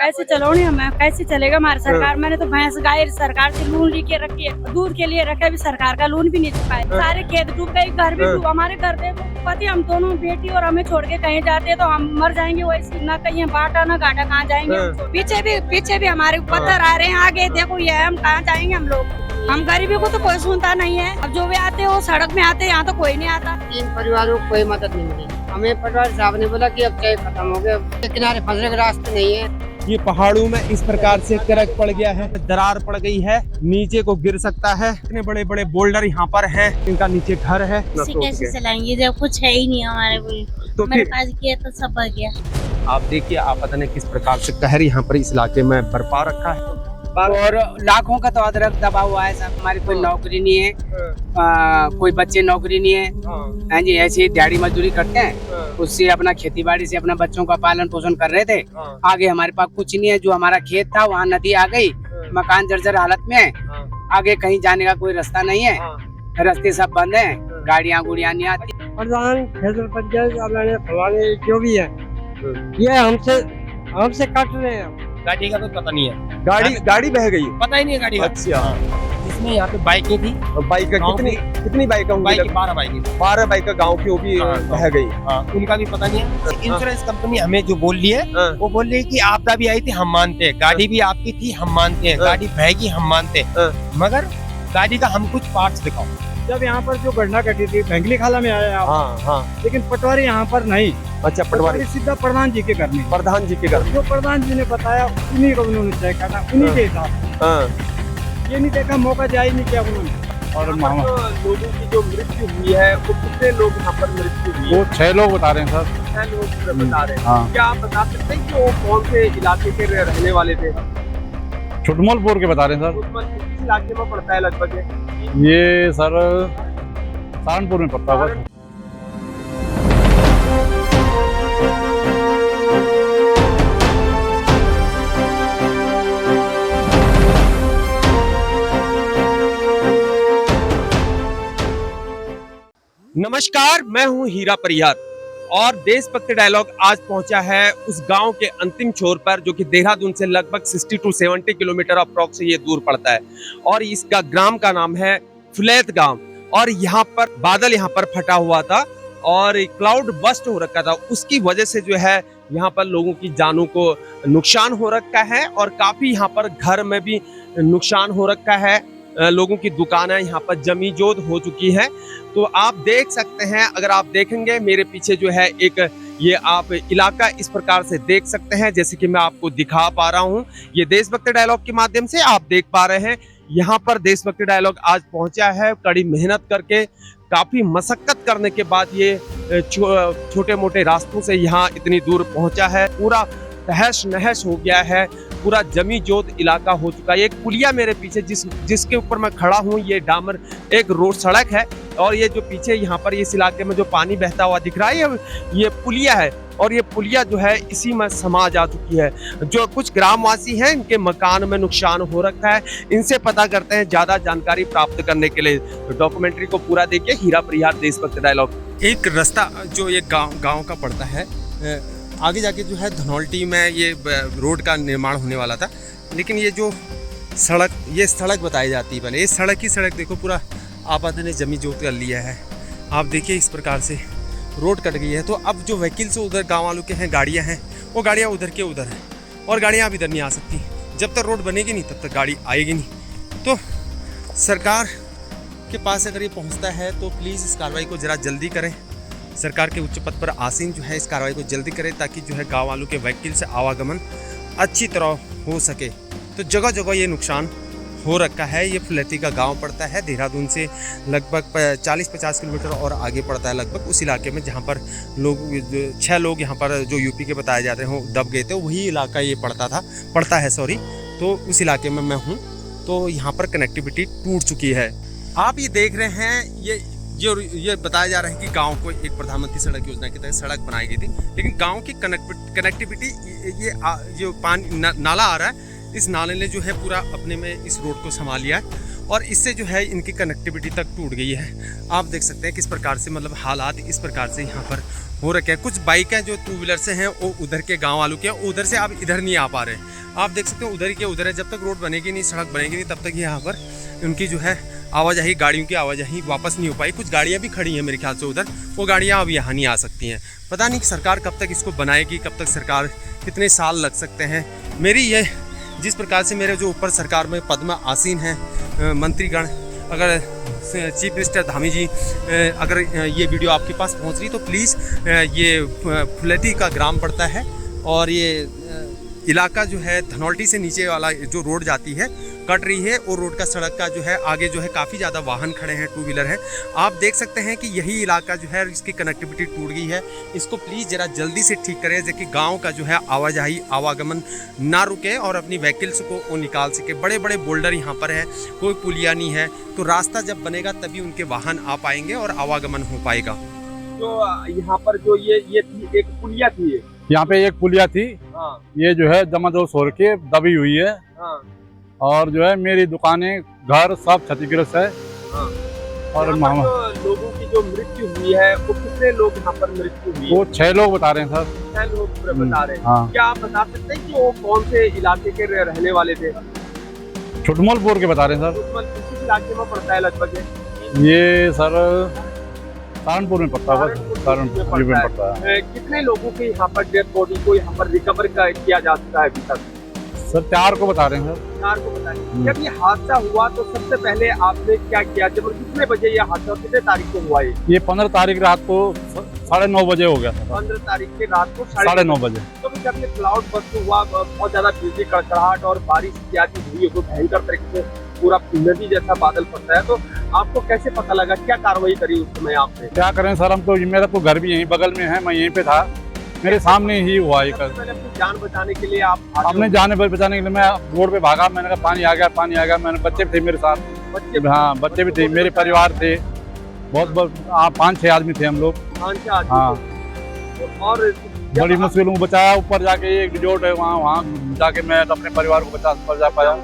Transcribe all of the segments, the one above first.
कैसे चलोगे हमें, कैसे चलेगा हमारी सरकार। मैंने तो भैंस गाय सरकार से लोन लेके रखी है, दूध के लिए रखे, अभी सरकार का लोन भी नहीं चुकाए। सारे खेत डूब गए, घर भी डूब, हमारे घर पे पति हम दोनों बेटी और हमें छोड़ के कहीं जाते तो हम मर जाएंगे वैसे, ना कहीं बाटा ना घाटा, कहाँ जाएंगे। पीछे भी हमारे पत्थर आ रहे हैं, आगे देखो ये हम कहाँ जाएंगे हम लोग। हम गरीबी को तो कोई सुनता नहीं है। अब जो भी आते हैं वो सड़क में आते हैं, यहाँ तो कोई नहीं आता। 3 परिवारों को कोई मदद नहीं मिली। हमें पटवारी साहब ने बोला कि अब चाय खत्म हो गया, किनारे फंसने के रास्ते नहीं है। ये पहाड़ों में इस प्रकार से क्रैक पड़ गया है, दरार पड़ गई है, नीचे को गिर सकता है। इतने बड़े बड़े बोल्डर यहाँ पर हैं, इनका नीचे घर है। कैसे चलाएंगे जब कुछ है ही नहीं हमारे तो मेरे पास किया तो सब बढ़ गया। आप देखिए, आप पता नहीं किस प्रकार से कहर यहाँ पर इस इलाके में बरपा रखा है और लाखों का तो अदरक दबा हुआ है साहब। हमारी कोई नौकरी नहीं है, कोई बच्चे नौकरी नहीं है। हाँ जी, ऐसी दिहाड़ी मजदूरी करते हैं, उससे अपना खेती बाड़ी से अपना बच्चों का पालन पोषण कर रहे थे। आगे हमारे पास कुछ नहीं है। जो हमारा खेत था वहाँ नदी आ गई, मकान जर्जर हालत में है। आगे कहीं जाने का कोई रास्ता नहीं है, रास्ते सब बंद है, गाड़ियाँ गुड़ियाँ नहीं आती। प्रधान फलाने जो भी है ये हमसे कट रहे हैं। गाड़ी का तो पता नहीं है, गाड़ी बह गई, पता ही नहीं है गाड़ी का। अच्छा, इसमें यहाँ पे बाइकें थी। बाइक कितनी बाइक होंगी? 12 बाइकें। 12 बाइक गाँव की वो भी बह गई। उनका भी पता नहीं है। इंश्योरेंस कंपनी हमें जो बोल रही है वो बोल रही है कि आपदा भी आई थी, हम मानते हैं, गाड़ी भी आपकी थी, हम मानते हैं, गाड़ी बहेगी, हम मानते हैं, मगर गाड़ी का हम कुछ पार्ट्स दिखाओ। जब यहाँ पर जो घटना घटी थी भंगली खाला में आया आप, लेकिन पटवारी यहाँ पर नहीं। अच्छा, पटवारी सीधा प्रधान जी के घर में, प्रधान जी के घर। जो प्रधान जी ने बताया उन्हीं को उन्होंने तय करना, उन्हीं के हिसाब। ये नहीं देखा, मौका जाए नहीं किया उन्होंने। और लोगों की जो मृत्यु हुई है वो कितने लोग यहाँ पर मृत्यु हुई है? वो 6 लोग बता रहे हैं सर। 6 लोग बता रहे हैं। क्या आप बता सकते हैं कि वो कौन से इलाके के रहने वाले थे? छुटमलपुर के बता रहे हैं सर। किस इलाके में पड़ता है लगभग? ये सर सहारनपुर में पड़ता है। नमस्कार, मैं हूं हीरा परिहार और देशभक्ति डायलॉग आज पहुंचा है उस गांव के अंतिम छोर पर, जो कि देहरादून से लगभग 60 to 70 किलोमीटर अप्रॉक्स ये दूर पड़ता है। और इसका ग्राम का नाम है फुलैत गांव। और यहाँ पर बादल यहाँ पर फटा हुआ था और क्लाउड बस्ट हो रखा था, उसकी वजह से जो है यहाँ पर लोगों की जानों को नुकसान हो रखा है और काफी यहाँ पर घर में भी नुकसान हो रखा है। लोगों की दुकानें यहाँ पर जमीजोद हो चुकी है। तो आप देख सकते हैं, अगर आप देखेंगे मेरे पीछे जो है एक ये आप इलाका इस प्रकार से देख सकते हैं, जैसे कि मैं आपको दिखा पा रहा हूँ। ये देशभक्ति डायलॉग के माध्यम से आप देख पा रहे हैं। यहाँ पर देशभक्ति डायलॉग आज पहुंचा है, कड़ी मेहनत करके, काफी मशक्कत करने के बाद ये छोटे मोटे रास्तों से यहाँ इतनी दूर पहुंचा है। पूरा तहस नहस हो गया है, पूरा जमी जोत इलाका हो चुका है। एक पुलिया मेरे पीछे जिसके ऊपर मैं खड़ा हूँ, ये डामर एक रोड सड़क है और ये जो पीछे यहाँ पर इस इलाके में जो पानी बहता हुआ दिख रहा है ये पुलिया है। और ये पुलिया जो है इसी में समा जा चुकी है। जो कुछ ग्रामवासी हैं इनके मकान में नुकसान हो रखा है, इनसे पता करते हैं ज्यादा जानकारी प्राप्त करने के लिए। तो डॉक्यूमेंट्री को पूरा देखिए, हीरा परिहार देशभक्ति डायलॉग। एक रास्ता जो ये गाँव का पड़ता है, आगे जाके जो है धनौल्टी में ये रोड का निर्माण होने वाला था, लेकिन ये जो सड़क बताई जाती है, पहले ये सड़क ही सड़क देखो, पूरा आबादी ने जमी जोत कर लिया है। आप देखिए इस प्रकार से रोड कट गई है। तो अब जो व्हीकल्स उधर गांव वालों के हैं, गाड़ियां हैं, वो गाड़ियां उधर के उधर हैं और गाड़ियां अब इधर नहीं आ सकती। जब तक रोड बनेगी नहीं तब तक गाड़ी आएगी नहीं। तो सरकार के पास अगर ये पहुँचता है तो प्लीज़ इस कार्रवाई को ज़रा जल्दी करें। सरकार के उच्च पद पर आसीन जो है इस कार्रवाई को जल्दी करें, ताकि जो है गांव वालों के व्हीकल से आवागमन अच्छी तरह हो सके। तो जगह जगह ये नुकसान हो रखा है। ये फुलैती का गांव पड़ता है देहरादून से लगभग 40-50 किलोमीटर और आगे पड़ता है, लगभग उस इलाके में जहां पर लोग 6 लोग यहाँ पर जो यूपी के बताए जाते हैं दब गए थे, वही इलाका ये पड़ता है। तो उस इलाके में मैं हूँ। तो यहाँ पर कनेक्टिविटी टूट चुकी है। आप ये देख रहे हैं, ये बताया जा रहा है कि गांव को एक प्रधानमंत्री सड़क योजना के तहत सड़क बनाई गई थी, लेकिन गांव की कनेक्टिविटी ये जो पानी नाला आ रहा है, इस नाले ने जो है पूरा अपने में इस रोड को संभाल लिया है और इससे जो है इनकी कनेक्टिविटी तक टूट गई है। आप देख सकते हैं किस प्रकार से मतलब हालात इस प्रकार से यहाँ पर हो रखे हैं। कुछ बाइकें जो टू व्हीलर से हैं वो उधर के गांव वालों के हैं, उधर से आप इधर नहीं आ पा रहे हैं। आप देख सकते हो उधर के उधर है। जब तक रोड बनेगी नहीं, सड़क बनेगी नहीं, तब तक यहाँ पर उनकी जो है आवाजाही, गाड़ियों की आवाजाही वापस नहीं हो पाई। कुछ गाड़ियाँ भी खड़ी हैं मेरे ख्याल से उधर, वो गाड़ियाँ अब यहाँ नहीं आ सकती हैं। पता नहीं कि सरकार कब तक इसको बनाएगी, कब तक सरकार, कितने साल लग सकते हैं। मेरी ये जिस प्रकार से मेरे जो ऊपर सरकार में पद में आसीन हैं मंत्रीगण, अगर चीफ मिनिस्टर धामी जी अगर ये वीडियो आपके पास पहुंच रही तो प्लीज़, ये फुलेटी का ग्राम पड़ता है और ये इलाका जो है धनौल्टी से नीचे वाला जो रोड जाती है कट रही है, और रोड का सड़क का जो है आगे जो है काफ़ी ज़्यादा वाहन खड़े हैं, टू व्हीलर है। आप देख सकते हैं कि यही इलाका जो है इसकी कनेक्टिविटी टूट गई है। इसको प्लीज़ ज़रा जल्दी से ठीक करें ताकि गांव का जो है आवाजाही, आवागमन ना रुके और अपनी व्हीकल्स को वो निकाल सके। बड़े बड़े बोल्डर यहाँ पर है, कोई पुलिया नहीं है, तो रास्ता जब बनेगा तभी उनके वाहन आ पाएंगे और आवागमन हो पाएगा। तो यहाँ पर जो ये थी एक पुलिया थी, यहाँ पे एक पुलिया थी। हाँ ये जो है जमादोस हो के दबी हुई है। हाँ और जो है मेरी दुकानें, घर सब क्षतिग्रस्त है। हाँ। और यहाँ पर जो लोगों की जो मृत्यु हुई है वो कितने लोग यहाँ पर मृत्यु हुई है? वो 6 लोग बता रहे हैं सर। 6 लोग बता रहे हैं। हाँ। क्या आप बता सकते हैं कि वो कौन से इलाके के रहने वाले थे? छुटमलपुर के बता रहे हैं सर। किस इलाके में पड़ता है लगभग? ये सर सहारनपुर में पड़ता है। सहारनपुर में पड़ता है। कितने लोगों के यहाँ पर डेड बॉडी को यहाँ पर रिकवर किया जा चुका है अभी तक? सर 4 को बता रहे हैं सर। 4 को बताइए। जब ये हादसा हुआ तो सबसे पहले आपने क्या किया? जब कितने बजे ये हादसा, कितने तारीख को हुआ ये? 15 तारीख रात को 9:30 बजे हो गया था। 15 तारीख के रात को 9:30 बजे। तो जब ये क्लाउड बस्ट हुआ, बहुत ज्यादा बिजली कड़कड़ाहट और बारिश इत्यादि हुई, तो भयंकर तरीके से पूरा नदी जैसा बादल पड़ता है, तो आपको कैसे पता लगा? क्या कार्रवाई करी उस समय आपने? क्या करें सर, हम तो, मेरा तो घर भी यहीं बगल में है, मैं यहीं पे था, मेरे सामने ही हुआ ये। पहले अपनी जान बचाने के लिए आप अपने जान बचाने के लिए मैं रोड पे भागा। मैंने कहा पानी आ गया, पानी आ गया। मैंने बच्चे भी थे मेरे साथ, बच्चे? हाँ बच्चे भी थे, मेरे परिवार थे, बहुत 5-6 आदमी थे हम लोग। हाँ, और बड़ी मुश्किलों को बचाया। ऊपर जाके एक रिजोर्ट है, वहाँ जाके मैं अपने परिवार को बचा पाया।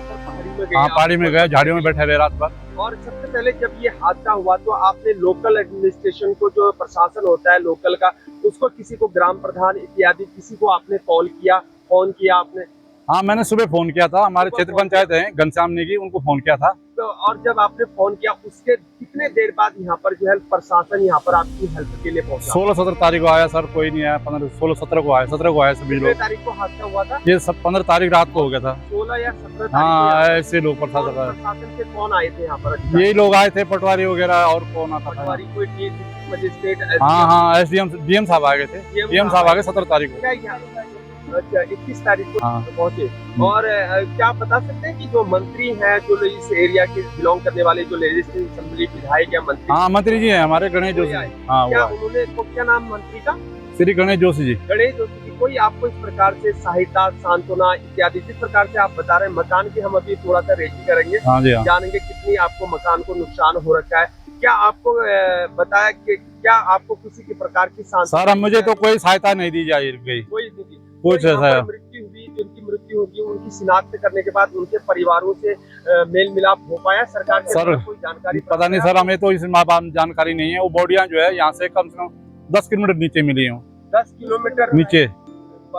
हाँ, पहाड़ी में गए, झाड़ियों में बैठे रहे रात भर। और सबसे पहले जब ये हादसा हुआ तो आपने लोकल एडमिनिस्ट्रेशन को, जो प्रशासन होता है लोकल का, उसको, किसी को, ग्राम प्रधान इत्यादि, किसी को आपने कॉल किया, फोन किया आपने? हाँ, मैंने सुबह फोन किया था, हमारे क्षेत्र पंचायत है घनश्याम नेगी, उनको फोन किया था। तो और जब आपने फोन किया उसके कितने देर बाद यहाँ पर जो है प्रशासन यहाँ पर आपकी हेल्प के लिए पहुंचा? 16-17 तारीख को आया सर, कोई नहीं आया। 16-17 को आया, 17 को आया सभी लोग। तारीख को हादसा हुआ था? ये सब 15 तारीख रात को हो गया था। 16 या 17 हाँ, ऐसे लोग प्रशासन से कौन आए थे यहाँ पर? यही लोग आए थे, पटवारी वगैरह, और कौन आता था? पटवारी, कोई मजिस्ट्रेट? हाँ, डीएम साहब आ गए थे। डीएम साहब आ गए 17 तारीख को। अच्छा, 21 तारीख को हाँ। पहुंचे। और क्या आप बता सकते हैं कि जो मंत्री हैं, जो इस एरिया के बिलोंग करने वाले, जो लेजिस्लेटिव असेंबली विधायक या मंत्री? हाँ, मंत्री जी हैं हमारे, गणेश जोशी। हाँ, क्या उन्होंने, क्या नाम मंत्री का? श्री गणेश जोशी जी। गणेश जोशी जी, कोई आपको इस प्रकार से सहायता, सांत्वना इत्यादि, जिस प्रकार से आप बता रहे हैं मकान की, हम अभी थोड़ा सा रेकी करेंगे, हाँ जी, हाँ। जानेंगे कितनी आपको मकान को नुकसान हो रखा है। क्या आपको बताया कि क्या आपको किसी की प्रकार की सर, मुझे तो कोई सहायता नहीं दी जा रही, कोई कुछ ऐसा है। मृत्यु हुई, जिनकी मृत्यु होगी उनकी शिनाख्त करने के बाद उनके परिवारों से मेल मिलाप हो पाया सरकार के? सर, कोई जानकारी पता नहीं सर, हमें तो इस जानकारी नहीं है। वो बॉडियां जो है यहाँ से कम 10 किलोमीटर नीचे मिली हूँ। 10 किलोमीटर नीचे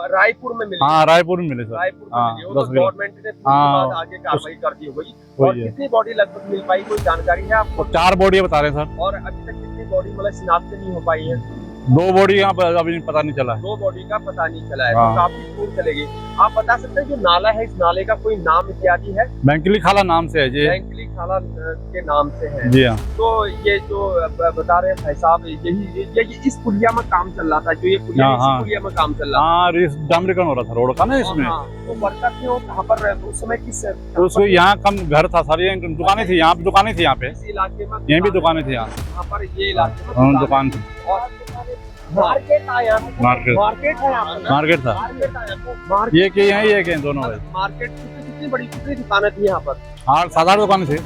रायपुर में मिली? हाँ, रायपुर में मिले सर। रायपुर में मिली। तो गवर्नमेंट ने बाद आगे कार्रवाई कर दी होगी। और कितनी बॉडी लगभग मिल पाई, कोई जानकारी है आपको? 4 बॉडी बता रहे हैं सर। और अभी तक कितनी बॉडी मतलब शिनाख्त नहीं हो पाई है? 2 बॉडी यहाँ पर अभी पता नहीं चला। 2 बॉडी का पता नहीं चला है। तो काफी दूर चलेगी। आप बता सकते हैं जो नाला है, इस नाले का कोई नाम इत्यादि है? बैंकली खाला नाम से है जी। बैंकली खाला के नाम से है जी, हाँ। तो ये जो बता रहे हैं भाई साहब, यही इस पुलिया में काम चल रहा था, जो ये पुलिया, इस पुलिया में काम चल रहा था। हाँ, डामरीकरण हो रहा था रोड का ना इसमें। तो वर्कर थे वो कहाँ पर उस समय? किस उसको यहाँ कम घर था सर, ये दुकानें थी यहाँ, दुकानें थी यहाँ पे, इस इलाके में? यहीं भी दुकानें थी यहाँ पर ये इलाके में दुकान थी। मार्केट आया, मार्केट है यहाँ पर? मार्केट था ये कि यही है कि दोनों है। मार्केट कितनी बड़ी, कितनी दुकानें थी यहाँ पर? 8-7 दुकानें थी।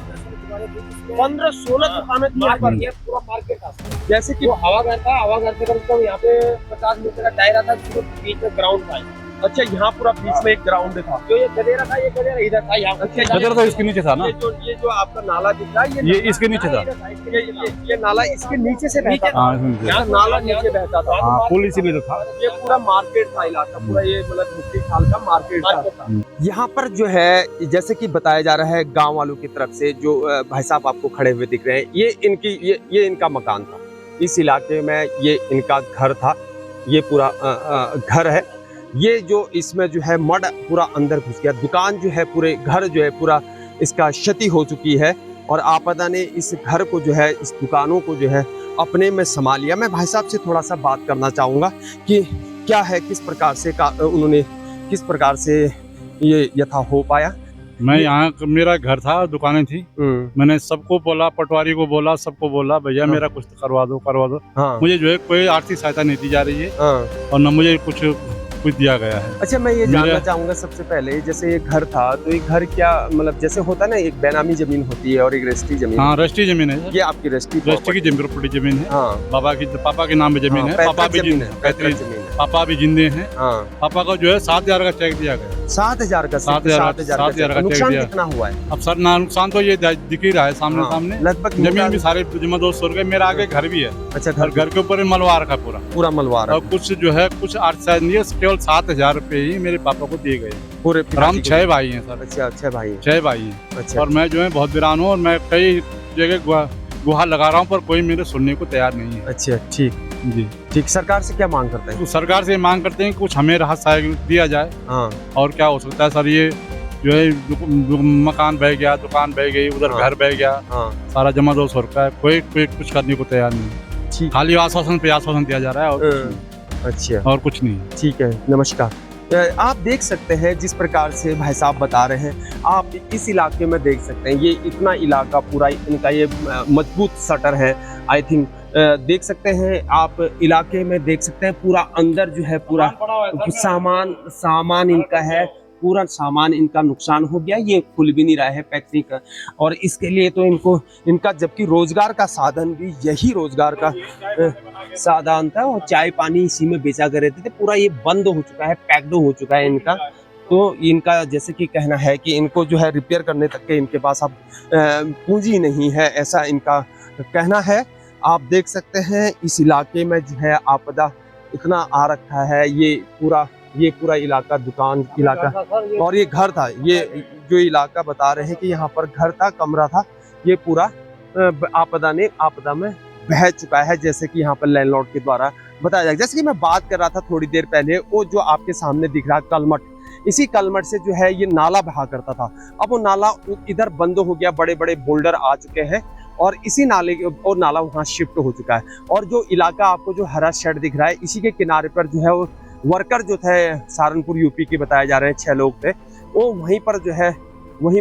15-16 दुकानें थी यहाँ पर। ये पूरा मार्केट था। जैसे कि हवा घर था, हवा घर से कम से कम यहाँ पे 50 मीटर का दायरा था, बीच में ग्राउंड था। अच्छा, यहाँ पूरा बीच में एक ग्राउंड था, जो ये गदेरा था, ये गदेरा इधर था, यहाँ गदर तो इसके नीचे था ना, ये जो आपका नाला दिख रहा है, ये इसके नीचे था। ये नाला इसके नीचे से बहता था, हाँ, इसके नीचे। यहाँ नाला नीचे बहता था, हाँ, पुल इसीलिए तो था। ये पूरा मार्केट था इलाका, पूरा ये मतलब मुफ्ती खाल का मार्केट था। यहाँ पर जो है जैसे कि बताया जा रहा है गांव वालों की तरफ से, जो भाई साहब आपको खड़े हुए दिख रहे हैं, ये इनका मकान था, इस इलाके में ये इनका घर था, ये पूरा घर है। ये जो इसमें जो है मड पूरा अंदर घुस गया, दुकान जो है, पूरे घर जो है पूरा इसका क्षति हो चुकी है, और आपदा ने इस घर को जो है, इस दुकानों को जो है अपने में समा लिया। मैं भाई साहब से थोड़ा सा बात करना चाहूँगा कि क्या है, किस प्रकार से उन्होंने किस प्रकार से ये यथा हो पाया। मैं यहाँ, मेरा घर था, दुकानें थी, मैंने सबको बोला, पटवारी को बोला, सबको बोला भैया मेरा कुछ करवा दो। हाँ। मुझे जो है कोई आर्थिक सहायता नहीं दी जा रही है, और न मुझे कुछ दिया गया है। अच्छा, मैं ये जानना चाहूंगा सबसे पहले, जैसे ये घर था, तो ये घर क्या मतलब जैसे होता है ना, एक बेनामी जमीन होती है और एक रजिस्ट्री जमीन। हाँ, रजिस्ट्री जमीन है। ये आपकी रजिस्ट्री की प्रॉपर्टी जमीन है। हाँ। पापा के नाम पे जमीन है। पापा भी जिंदे हैं। पापा भी जिंदे हैं। पापा को जो है 7,000 का चेक दिया गया। 7,000 का? 7,000 का नुकसान चेक कितना हुआ है? अब सर नुकसान तो ये दिख ही रहा है सामने। लगभग जमीन भी सारे जमा 200 रुपए। मेरा आगे घर भी है। अच्छा, घर के ऊपर मलवा रखा पूरा मलवा रखा। और कुछ जो है कुछ केवल 7,000 रुपए ही मेरे पापा को दिए गए पूरे। हम 6 भाई हैं सर। अच्छा, 6 भाई? 6 भाई हैं। अच्छा। और मैं जो है बहुत वीरान हूँ, और मैं कई जगह गुहार लगा रहा हूँ, पर कोई मेरे सुनने को तैयार नहीं है। अच्छा, ठीक जी, ठीक। सरकार से क्या मांग करते हैं? तो सरकार से मांग करते हैं कुछ हमें राहत सहायता दिया जाए। हाँ। और क्या हो सकता है सर, ये जो है मकान बह गया, दुकान बह गई, उधर घर बह गया। हाँ। सारा जमा 200 रुपया, कोई कुछ करने को तैयार नहीं। खाली आश्वासन पे आश्वासन दिया जा रहा है, और अच्छा, और कुछ नहीं। ठीक है, नमस्कार। आप देख सकते हैं जिस प्रकार से भाई साहब बता रहे हैं, आप इस इलाके में देख सकते हैं, ये इतना इलाका पूरा इनका ये मजबूत शटर है, आई थिंक देख सकते हैं आप इलाके में, देख सकते हैं पूरा अंदर जो है पूरा सामान इनका है, पूरा सामान इनका नुकसान हो गया। ये खुल भी नहीं रहा है फैक्ट्री का, और इसके लिए तो इनका जबकि रोजगार का साधन भी यही रोजगार का साधन था, और चाय पानी इसी में बेचा कर रहते थे। पूरा ये बंद हो चुका है, पैक्ड हो चुका है इनका। तो इनका जैसे कि कहना है कि इनको जो है रिपेयर करने तक के इनके पास अब पूंजी नहीं है, ऐसा इनका कहना है। आप देख सकते हैं इस इलाके में जो है आपदा इतना आ रखा है, ये पूरा इलाका दुकान इलाका, और ये घर था। ये जो इलाका बता रहे हैं कि यहाँ पर घर था, कमरा था, ये पूरा आपदा में बह चुका है, जैसे कि यहाँ पर लैंडलॉर्ड के द्वारा बताया जाए। जैसे कि मैं बात कर रहा था थोड़ी देर पहले, वो जो आपके सामने दिख रहा है कलमट, इसी कलमट से जो है ये नाला बहा करता था। अब वो नाला इधर बंद हो गया, बड़े बड़े बोल्डर आ चुके हैं, और इसी नाला वहाँ शिफ्ट हो चुका है। और जो इलाका आपको जो हरा शेड दिख रहा है, इसी के किनारे पर जो है वो वर्कर जो थे सहारनपुर यूपी के बताए जा रहे हैं 6 लोग थे, वो वहीं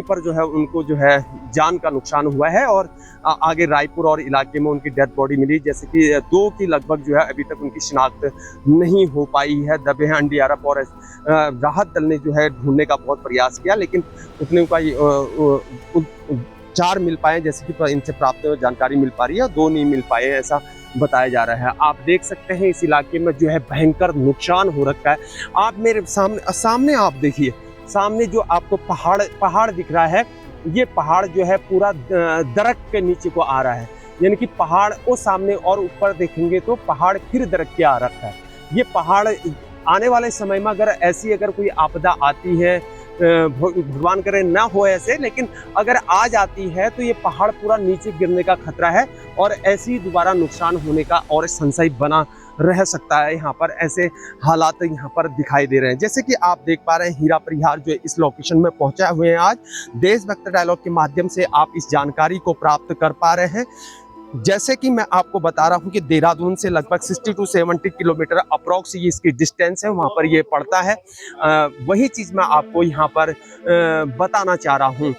पर जो है उनको जो है जान का नुकसान हुआ है, और आगे रायपुर और इलाके में उनकी डेड बॉडी मिली, जैसे कि 2 की लगभग जो है अभी तक उनकी शिनाख्त नहीं हो पाई है। दबे हैं एनडीआरएफ और राहत दल ने जो है ढूंढने का बहुत प्रयास किया, लेकिन उतने का 4 मिल पाए, जैसे कि इनसे प्राप्त जानकारी मिल पा रही है, 2 नहीं मिल पाए, ऐसा बताया जा रहा है। आप देख सकते हैं इस इलाके में जो है भयंकर नुकसान हो रखा है। आप मेरे सामने आप देखिए, सामने जो आपको पहाड़ दिख रहा है, ये पहाड़ जो है पूरा दरख्त के नीचे को आ रहा है, यानी कि पहाड़ वो सामने, और ऊपर देखेंगे तो पहाड़ फिर दरख्त के आ रखा है। ये पहाड़ आने वाले समय में अगर कोई आपदा आती है, भगवान करे ना हो ऐसे, लेकिन अगर आ जाती है तो ये पहाड़ पूरा नीचे गिरने का खतरा है, और ऐसी दोबारा नुकसान होने का और संशय बना रह सकता है। यहाँ पर ऐसे हालात यहाँ पर दिखाई दे रहे हैं। जैसे कि आप देख पा रहे हैं हीरा परिहार जो इस लोकेशन में पहुंचे हुए हैं आज, देशभक्त डायलॉग के माध्यम से आप इस जानकारी को प्राप्त कर पा रहे हैं। जैसे कि मैं आपको बता रहा हूं कि देहरादून से लगभग 60 to 70 किलोमीटर अप्रॉक्स ये इसकी डिस्टेंस है, वहां पर ये पड़ता है। वही चीज मैं आपको यहाँ पर बताना चाह रहा हूँ।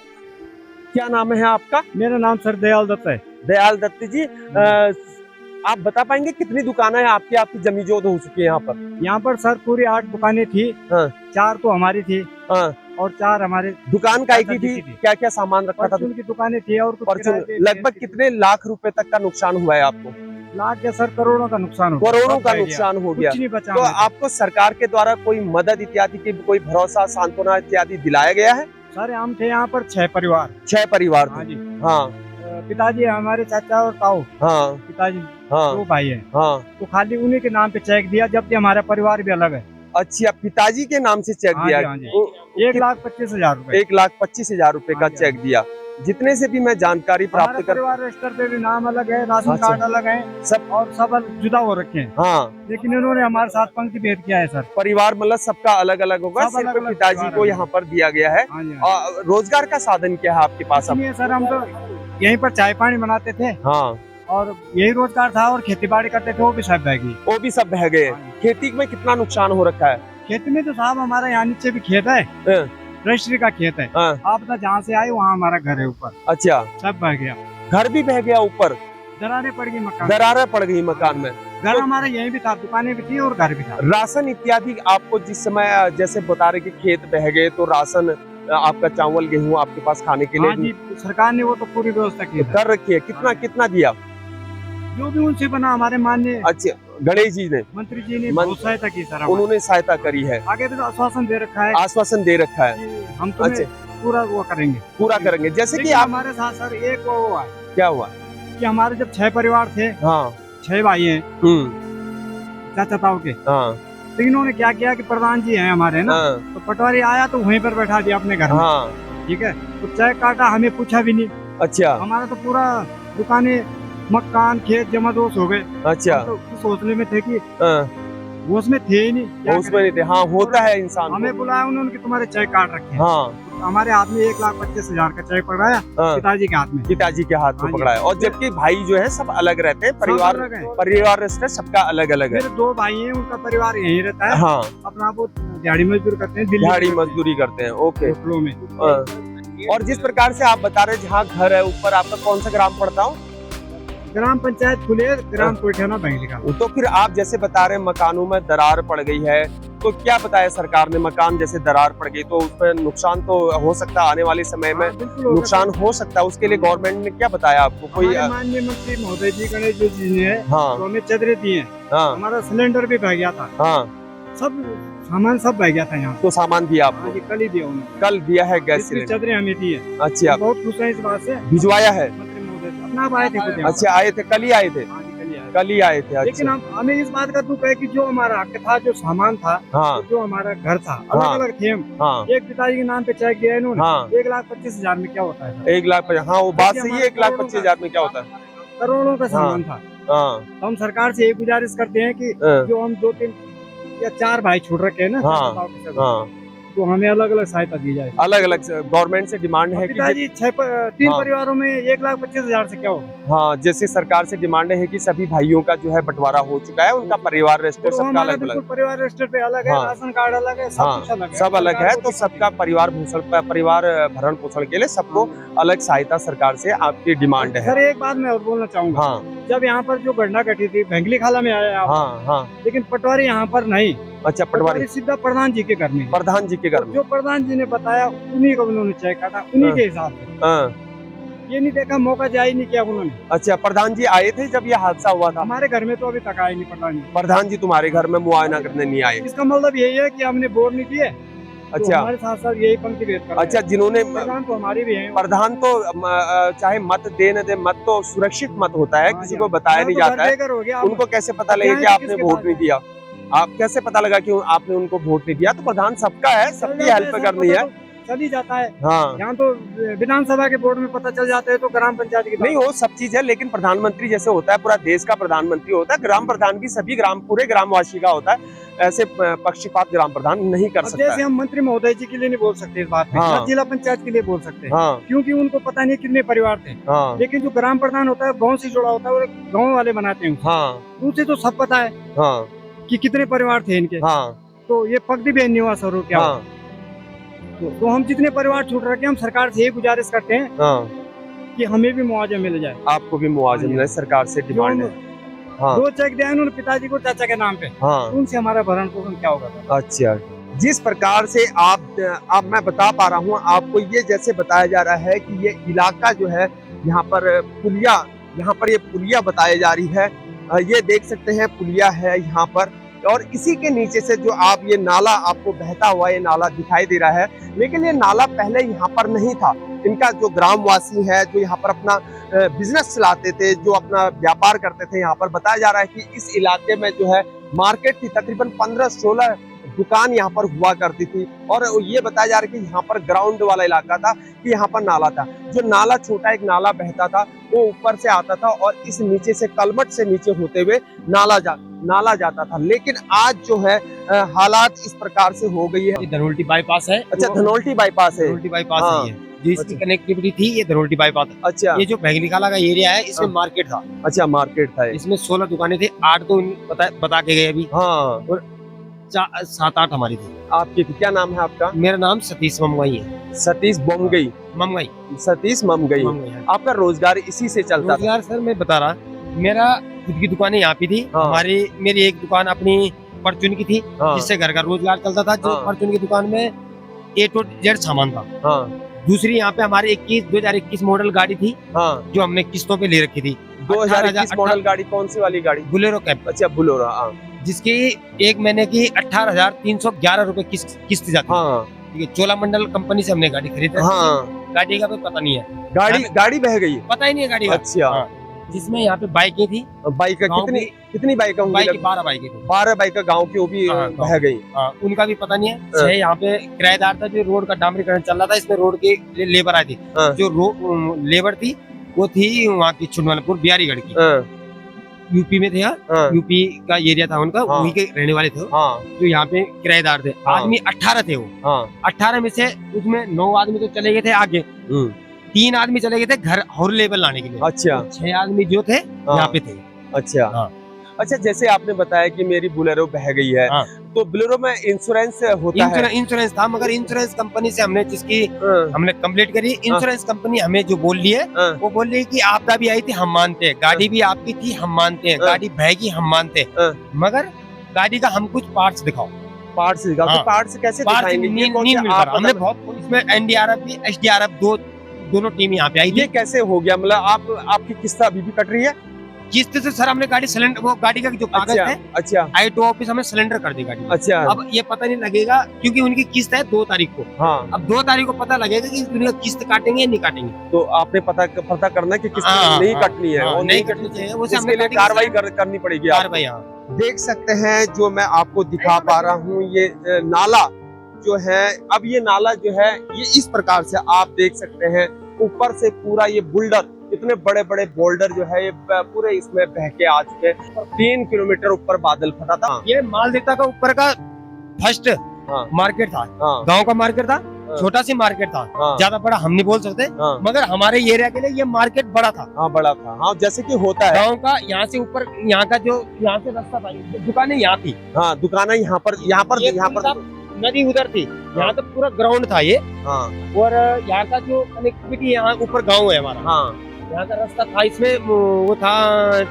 क्या नाम है आपका? मेरा नाम सर दयाल दत्त है। दयाल दत्त जी, आप बता पाएंगे कितनी दुकानें हैं आपकी जमीजोद हो चुकी है यहाँ पर? यहाँ पर सर पूरी 8 दुकानें थी। हाँ। 4 तो हमारी थी। हाँ। और 4 हमारे। दुकान काय की थी? क्या क्या सामान रखा था? उनकी दुकानें थी, और लगभग कितने लाख रुपए तक का नुकसान हुआ है आपको? लाख के सर करोड़ों का नुकसान हो गया। करोड़ों सब का बह गया। नुकसान हो गया। कुछ नहीं बचा तो हमें। आपको सरकार के द्वारा कोई मदद इत्यादि की कोई भरोसा सांत्वना इत्यादि दिलाया गया है? सर हम थे यहाँ पर 6 परिवार। 6 परिवार हाँ थे। जी। हाँ पिताजी हमारे चाचा और ताऊ, हाँ पिताजी हाँ 2 भाई हैं। हाँ। तो खाली उन्हीं के नाम पे चेक दिया, जबकि हमारा परिवार भी अलग है। अच्छा, पिताजी के नाम से चेक हाँ दिया? जी, हाँ जी। 1,25,000 रुपए। 1,25,000 रुपए का हाँ जी, चेक दिया। जितने से भी मैं जानकारी हमारा प्राप्त कर, परिवार रजिस्टर पे भी नाम अलग है, राशन अच्छा। कार्ड अलग है, सब और सब जुदा हो रखे हैं। हाँ लेकिन इन्होंने हमारे साथ पंक्ति भेद किया है सर। परिवार मतलब सबका अलग अलग होगा, सब सिर्फ अलग-अलग पिताजी परिवार को है। यहाँ पर दिया गया है। हाँ जी, हाँ और रोजगार का साधन क्या है आपके पास जी। अब? इसलिए सर हम तो यहीं पर चाय पानी बनाते थे, हाँ और यही रोजगार था, और खेती बाड़ी करते थे, वो भी सब बह गई। वो भी सब बह गए। हाँ जी। खेती में कितना नुकसान हो रखा है? खेती में तो साहब हमारे यहाँ नीचे भी खेत है, हाँ। रजिस्ट्री का खेत है। हाँ। आप तो जहाँ से आए वहाँ हमारा घर है ऊपर, अच्छा, सब बह गया। घर भी बह गया ऊपर, दरारें पड़ गई मकान। दरारें पड़ गई मकान में। घर हमारा यहीं भी था, दुकानें भी थी और घर भी था। राशन इत्यादि आपको जिस समय जैसे बता रहे कि खेत बह गए, तो राशन आपका चावल गेहूं आपके पास खाने के लिए हाँ जी, सरकार ने वो तो पूरी व्यवस्था की है। कर रखी है। कितना कितना दिया? जो भी उनसे बना, हमारे माननीय अच्छा, गणेश जी ने, मंत्री जी ने मन- बहुत सहायता की सर हमारी। उन्होंने सहायता करी है, आगे भी तो आश्वासन दे रखा है आश्वासन दे रखा है। कि हम तुम्हें अच्छा। पूरा वो करेंगे, पूरा करेंगे। जैसे कि लेकिन आप, हमारे साथ सर एक वो हुआ है क्या हुआ? कि हमारे जब 6 परिवार थे, हाँ 6 भाई हैं चाचा ताऊ के, हाँ तो इन्होंने क्या किया कि प्रधान जी हैं हमारे ना, हाँ तो पटवारी आया तो वहीं पर बैठा दिया अपने घर में। हाँ। ठीक है, तो चेक काटा, हमें पूछा भी नहीं। अच्छा हमारा तो पूरा दुकानें, मकान, खेत जमा दोष हो गए। अच्छा। हम तो इस सोचने में थे कि हाँ, वो उसमें थे ही नहीं, क्या उसमें नहीं थे। हाँ, होता है इंसान को। हमें बुलाया उन्होंने कि तुम्हारे चेक काट रखे हैं। हाँ हमारे हाथ में 1,25,000 का चेक पकड़ाया, हाँ, पिताजी के हाथ में। पिताजी के हाथ में हाँ जी। पकड़ा है। और जबकि भाई जो है सब अलग रहते हैं, सब परिवार अलग हैं। परिवार रिश्ते सबका अलग अलग है। मेरे 2 भाई हैं, उनका परिवार यहीं रहता है। हाँ, अपना वो दिहाड़ी मजदूर करते हैं, दिल्ली दिहाड़ी में मजदूरी करते हैं। ओके। होटलों में। हाँ। और जिस प्रकार से आप बता रहे जहाँ घर है ऊपर, आपका कौन सा ग्राम पड़ता हो? ग्राम पंचायत फुलेर, ग्राम कोठियाना बैंगली का। तो फिर आप जैसे बता रहे मकानों में दरार पड़ गई है, तो क्या बताया सरकार ने? मकान जैसे दरार पड़ गई तो उसमें नुकसान तो हो सकता है, आने वाले समय में हाँ, बिल्कुल होगा। नुकसान हो सकता है। उसके लिए गवर्नमेंट ने क्या बताया आपको? कोई हमारे माननीय मंत्री महोदय जी, गणेश जी ने हाँ तो हमें चदरे दिए हैं। हाँ हमारा सिलेंडर भी बह गया था, हाँ। सब सामान सब बह गया था यहाँ। तो सामान दिया हाँ आपको? जी, कल ही दिया उन्होंने। कल दिया है गैस इतनी सिलेंडर? चदरें हमें दी है। अच्छा, बहुत खुश हैं इस बात से। भिजवाया है? मंत्री महोदय अपना आप आए थे खुद यहाँ। अच्छा, आए थे, कल ही आए थे? हाँ जी, कल ही आए। कल ही आए थे। लेकिन अच्छा हमें इस बात का दुख है कि जो हमारा हक था, जो सामान था, हाँ जो हमारा घर था, हाँ। अलग अलग थे हम। हाँ एक पिताजी के नाम पे चेक दिया इन्होंने, हाँ। 1,25,000 में क्या होता है? 1,50,000। हाँ, वो बात सही है। 1,25,000 में क्या होता है? करोड़ों का सामान था। हाँ तो हम सरकार से यही गुजारिश करते हैं कि हाँ, जो हम 2-3 या 4 भाई छूट रखे हैं ना, हाँ, चाचा ताऊ के सब, हाँ। तो हमें अलग अलग सहायता दी जाए। अलग अलग गवर्नमेंट से डिमांड है कि पिताजी 3 हाँ। परिवारों में 1,25,000 से क्या होगा? हाँ, जैसे सरकार से डिमांड है कि सभी भाइयों का जो है बंटवारा हो चुका है, उनका परिवार रजिस्टर तो सबका हमारा अलग बिल्कुल अलग। परिवार रजिस्टर पे अलग है, हाँ। राशन कार्ड अलग है, सब हाँ, कुछ अलग है। सब अलग है। सरकार तो को सबका परिवार भरण पोषण के लिए सबको अलग सहायता सरकार से आपकी डिमांड है। सर एक बात मैं और बोलना चाहूंगा, हाँ जब यहाँ पर जो घटना घटी थी, भेंगली खाला में आया आप, हाँ हाँ। लेकिन पटवारी यहाँ पर नहीं। अच्छा, पटवारी पटवारी सीधा प्रधान जी के घर में। प्रधान जी के घर में? जो प्रधान जी ने बताया उन्हीं को उन्होंने चेक काटा, उन्हीं हाँ। के हिसाब से। हाँ। ये नहीं देखा, मौका जारी नहीं किया उन्होंने। अच्छा, प्रधान जी आए थे जब ये हादसा हुआ था? हमारे घर में तो अभी तक आए नहीं प्रधान जी। प्रधान जी तुम्हारे घर में मुआयना करने नहीं आए? इसका मतलब यही है कि हमने वोट नहीं दिए, तो अच्छा हमारे साथ साथ यही पंक्ति भेद कर रहे अच्छा। हैं। जिन्होंने प्रधान तो हमारी भी है। प्रधान तो चाहे मत दे न दे, मत तो सुरक्षित मत होता है, हाँ किसी जी, को बताया नहीं हमारा तो जाता घर है। बेघर हो गया। उनको कैसे पता अब लगे कि जाएं आपने किसके वोट पास नहीं दिया? आप कैसे पता लगा कि आपने उनको वोट नहीं दिया? तो प्रधान सबका है, सबकी हेल्प करनी है। चल ही जाता है। हाँ, यहाँ तो विधानसभा के बोर्ड में पता चल जाता है, तो ग्राम पंचायत की नहीं वो सब चीज है, लेकिन प्रधानमंत्री जैसे होता है, पूरा देश का प्रधानमंत्री होता है, ग्राम प्रधान भी सभी पूरे ग्रामवासी का होता है। ऐसे पक्षपात ग्राम प्रधान नहीं कर अब सकता जैसे है। हम मंत्री महोदय जी के लिए नहीं बोल सकते इस बात में, हाँ। ना जिला पंचायत के लिए बोल सकते हैं, हाँ क्योंकि उनको पता नहीं कितने परिवार थे। हाँ लेकिन जो ग्राम प्रधान होता है, गांव से जुड़ा होता है, और गांव वाले बनाते हैं, हाँ उनसे तो सब पता है हाँ कि कितने परिवार थे इनके। हाँ तो ये पगडी बेन निवास और क्या हाँ तो हम जितने परिवार छूट रखे हैं, हम सरकार से ये गुजारिश करते हैं हाँ। कि हमें भी मुआवजा मिल जाए। आपको भी मुआवजा मिले, सरकार से डिमांड है। हाँ 2 चेक दिया उन्होंने पिताजी को चाचा के नाम पे, हाँ। उनसे हमारा भरण पोषण क्या होगा? अच्छा, जिस प्रकार से आप मैं बता पा रहा हूँ आपको, ये जैसे बताया जा रहा है कि ये इलाका जो है यहाँ पर पुलिया, यहाँ पर ये पुलिया बताई जा रही है, ये देख सकते हैं पुलिया है यहाँ पर, और इसी के नीचे से जो आप ये नाला आपको बहता हुआ ये नाला दिखाई दे रहा है, लेकिन ये नाला पहले यहाँ पर नहीं था। इनका जो ग्रामवासी है जो यहाँ पर अपना बिजनेस चलाते थे, जो अपना व्यापार करते थे, यहाँ पर बताया जा रहा है कि इस इलाके में जो है मार्केट थी, तकरीबन 15-16 दुकान यहाँ पर हुआ करती थी, और ये बताया जा रहा है कि यहाँ पर ग्राउंड वाला इलाका था, कि यहाँ पर नाला था। जो नाला छोटा एक नाला बहता था वो ऊपर से आता था और इस नीचे से कलमट से नीचे होते हुए नाला जाता था। लेकिन आज जो है हालात इस प्रकार से हो गई है। धनोल्टी बाईपास है। अच्छा, धनोल्टी बाईपास है। धनोल्टी बाईपास हाँ। है ये, जो इसकी कनेक्टिविटी थी, ये धनोल्टी बाईपास है। अच्छा, ये जो भैगनिकाला का एरिया है इसमें मार्केट था। अच्छा, मार्केट था। इसमें 16 दुकानें थी, 8 तो बता के गए अभी। हाँ, 7-8 हमारी थी। आपकी थी। क्या नाम है आपका? मेरा नाम सतीश ममगई है। सतीश ममगई। ममगई, सतीश ममगई। है। आपका रोजगार इसी से चलता था? रोजगार सर मैं बता रहा, मेरा खुद की दुकानें यहाँ पे थी। हाँ। मेरी एक दुकान अपनी परचून की थी, हाँ। जिससे घर का रोजगार चलता था। जो हाँ। परचून की दुकान में A to Z सामान था। हाँ। दूसरी यहाँ पे हमारे 2021 मॉडल गाड़ी थी, हाँ। जो हमने किस्तों पे ले रखी थी। 2021 मॉडल गाड़ी। कौन सी वाली गाड़ी? बुलेरो कैब, अच्छा, बुलोरा। हाँ। जिसकी एक महीने की 18,311 रुपए किस्त जाती है। हाँ। ठीक है, चोलामंडल कंपनी से हमने गाड़ी खरीदी। हाँ। गाड़ी का कोई पता नहीं है, गाड़ी बह गई। पता ही नहीं है गाड़ी का। अच्छा। हाँ। जिसमें यहाँ पे बाइकें थी। बाइक गाँव कितनी बाइक होंगी? बाइक 12 बाइकें थी। 12 बाइक गाँव की, वो भी हाँ, बह गई। हाँ, उनका भी पता नहीं है। चाहे यहाँ पे किराएदार था, जो रोड का डामरीकरण चल रहा था, इसमें रोड की लेबर आई थी। हाँ। जो लेबर थी वो थी वहाँ की छुटवालपुर बिहारीगढ़ की। हाँ। यूपी में थे, हाँ। यूपी का एरिया था उनका। हाँ। वहीं के रहने वाले थे, हाँ। जो यहाँ पे किराएदार थे। हाँ। आदमी 18 थे वो। हाँ। 18 में से उसमें 9 आदमी तो चले गए थे आगे, 3 आदमी चले गए थे घर और लेबर लाने के लिए। अच्छा। 6 आदमी जो थे यहाँ पे थे। अच्छा। हाँ। अच्छा, जैसे आपने बताया कि मेरी बुलेरो बह गई है, हाँ। तो बुलेरो में इंश्योरेंस होता है? इंश्योरेंस था, मगर इंश्योरेंस कंपनी से हमने जिसकी हाँ। हमने कंप्लीट करी, इंश्योरेंस कंपनी हमें जो बोल रही है, हाँ। वो बोल रही है कि आपदा भी आई थी, हम मानते हैं, गाड़ी भी आपकी थी, हम मानते हैं, हाँ। गाड़ी बहेगी, हम मानते हैं, हाँ। मगर गाड़ी का हम कुछ पार्ट्स दिखाओ। पार्ट्स दिखाओ। हाँ। तो पार्ट्स कैसे पार्ट्स दिखाएंगे? ये कौन नहीं से मिल आप रहा। हमने बहुत, इसमें NDRF भी SDRF दोनों टीम यहाँ पे आई ये थी। कैसे हो गया? मतलब आपकी किस्त अभी भी कट रही है? किस्त से सर हमने गाड़ी सिलेंडर, वो गाड़ी का जो कागज अच्छा। है, अच्छा। I2 ऑफिस हमें सिलेंडर कर दी गाड़ी। अच्छा। अब ये पता नहीं लगेगा, क्योंकि उनकी किस्त है 2 तारीख को। हाँ। अब 2 तारीख को पता लगेगा कि उनका किस्त काटेंगे या नहीं काटेंगे। तो आपने पता करना कि किस्त हाँ, नहीं हाँ, कटनी है, हाँ, और नहीं कटनी चाहिए, वो से इसके हमने लिए कार्रवाई करनी पड़ेगी आपको। कार्रवाई। हाँ। देख सकते हैं जो मैं आपको दिखा पा रहा हूँ, ये नाला जो है, अब ये नाला जो है ये इस प्रकार से आप देख सकते हैं, ऊपर से पूरा ये बुल्डर, इतने बड़े बड़े बोल्डर जो है ये पूरे इसमें बह के आ चुके हैं। 3 किलोमीटर ऊपर बादल फटा था। ये मालदेता का ऊपर का फर्स्ट हाँ। मार्केट था, हाँ। गांव का मार्केट था, हाँ। छोटा सी मार्केट था, हाँ। ज्यादा बड़ा हम नहीं बोल सकते, हाँ। मगर हमारे एरिया के लिए ये मार्केट बड़ा था। हाँ, बड़ा था। हाँ, जैसे कि होता है गांव का यहाँ से ऊपर, यहाँ का जो यहाँ से रास्ता था, दुकानें यहाँ थी। हाँ, दुकानें यहाँ पर नदी उधर थी, यहाँ तो पूरा ग्राउंड था ये। हाँ। और यहाँ का जो कनेक्टिविटी, यहाँ ऊपर गाँव है हमारा। हाँ। यहाँ का रास्ता था, इसमें वो था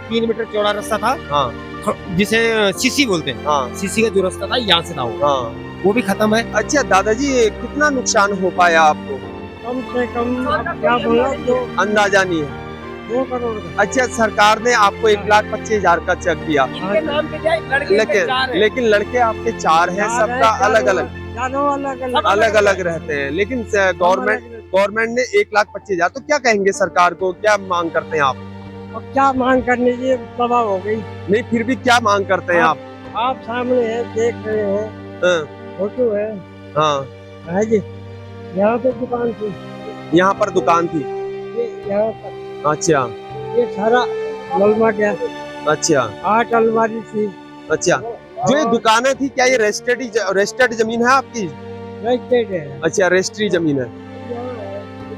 3 मीटर चौड़ा रास्ता था। हाँ। जिसे सीसी बोलते हैं। हाँ। सीसी का जो रास्ता था यहाँ से था हाँ। वो भी खत्म है। अच्छा दादाजी, कितना नुकसान हो पाया आपको? कम से कम क्या बोला, अंदाजा नहीं है। 2 करोड़ का। अच्छा, सरकार ने आपको 1,25,000 का चेक दिया, इनके नाम पे क्या है? लड़के के 4 है। लेकिन लड़के आपके 4 हैं, सबका अलग अलग अलग अलग रहते हैं। लेकिन गवर्नमेंट ने 1,25,000, तो क्या कहेंगे सरकार को? क्या मांग करते हैं आप? अब क्या मांग करनी चाहिए, तबाह हो गई। नहीं, फिर भी क्या मांग करते हैं आप? आप सामने है, देख रहे हैं, हाँ। फोटो है। हाँ। है जी, यहाँ पे दुकान थी, यहाँ पर दुकान थी। ये यहाँ पर, अच्छा। ये सारा मलमा गया। अच्छा। 8 अलमारी थी। अच्छा, जो ये दुकानें थी, क्या ये रजिस्टर्ड जमीन है आपकी? रजिस्टर्ड है। अच्छा, रजिस्ट्री जमीन है।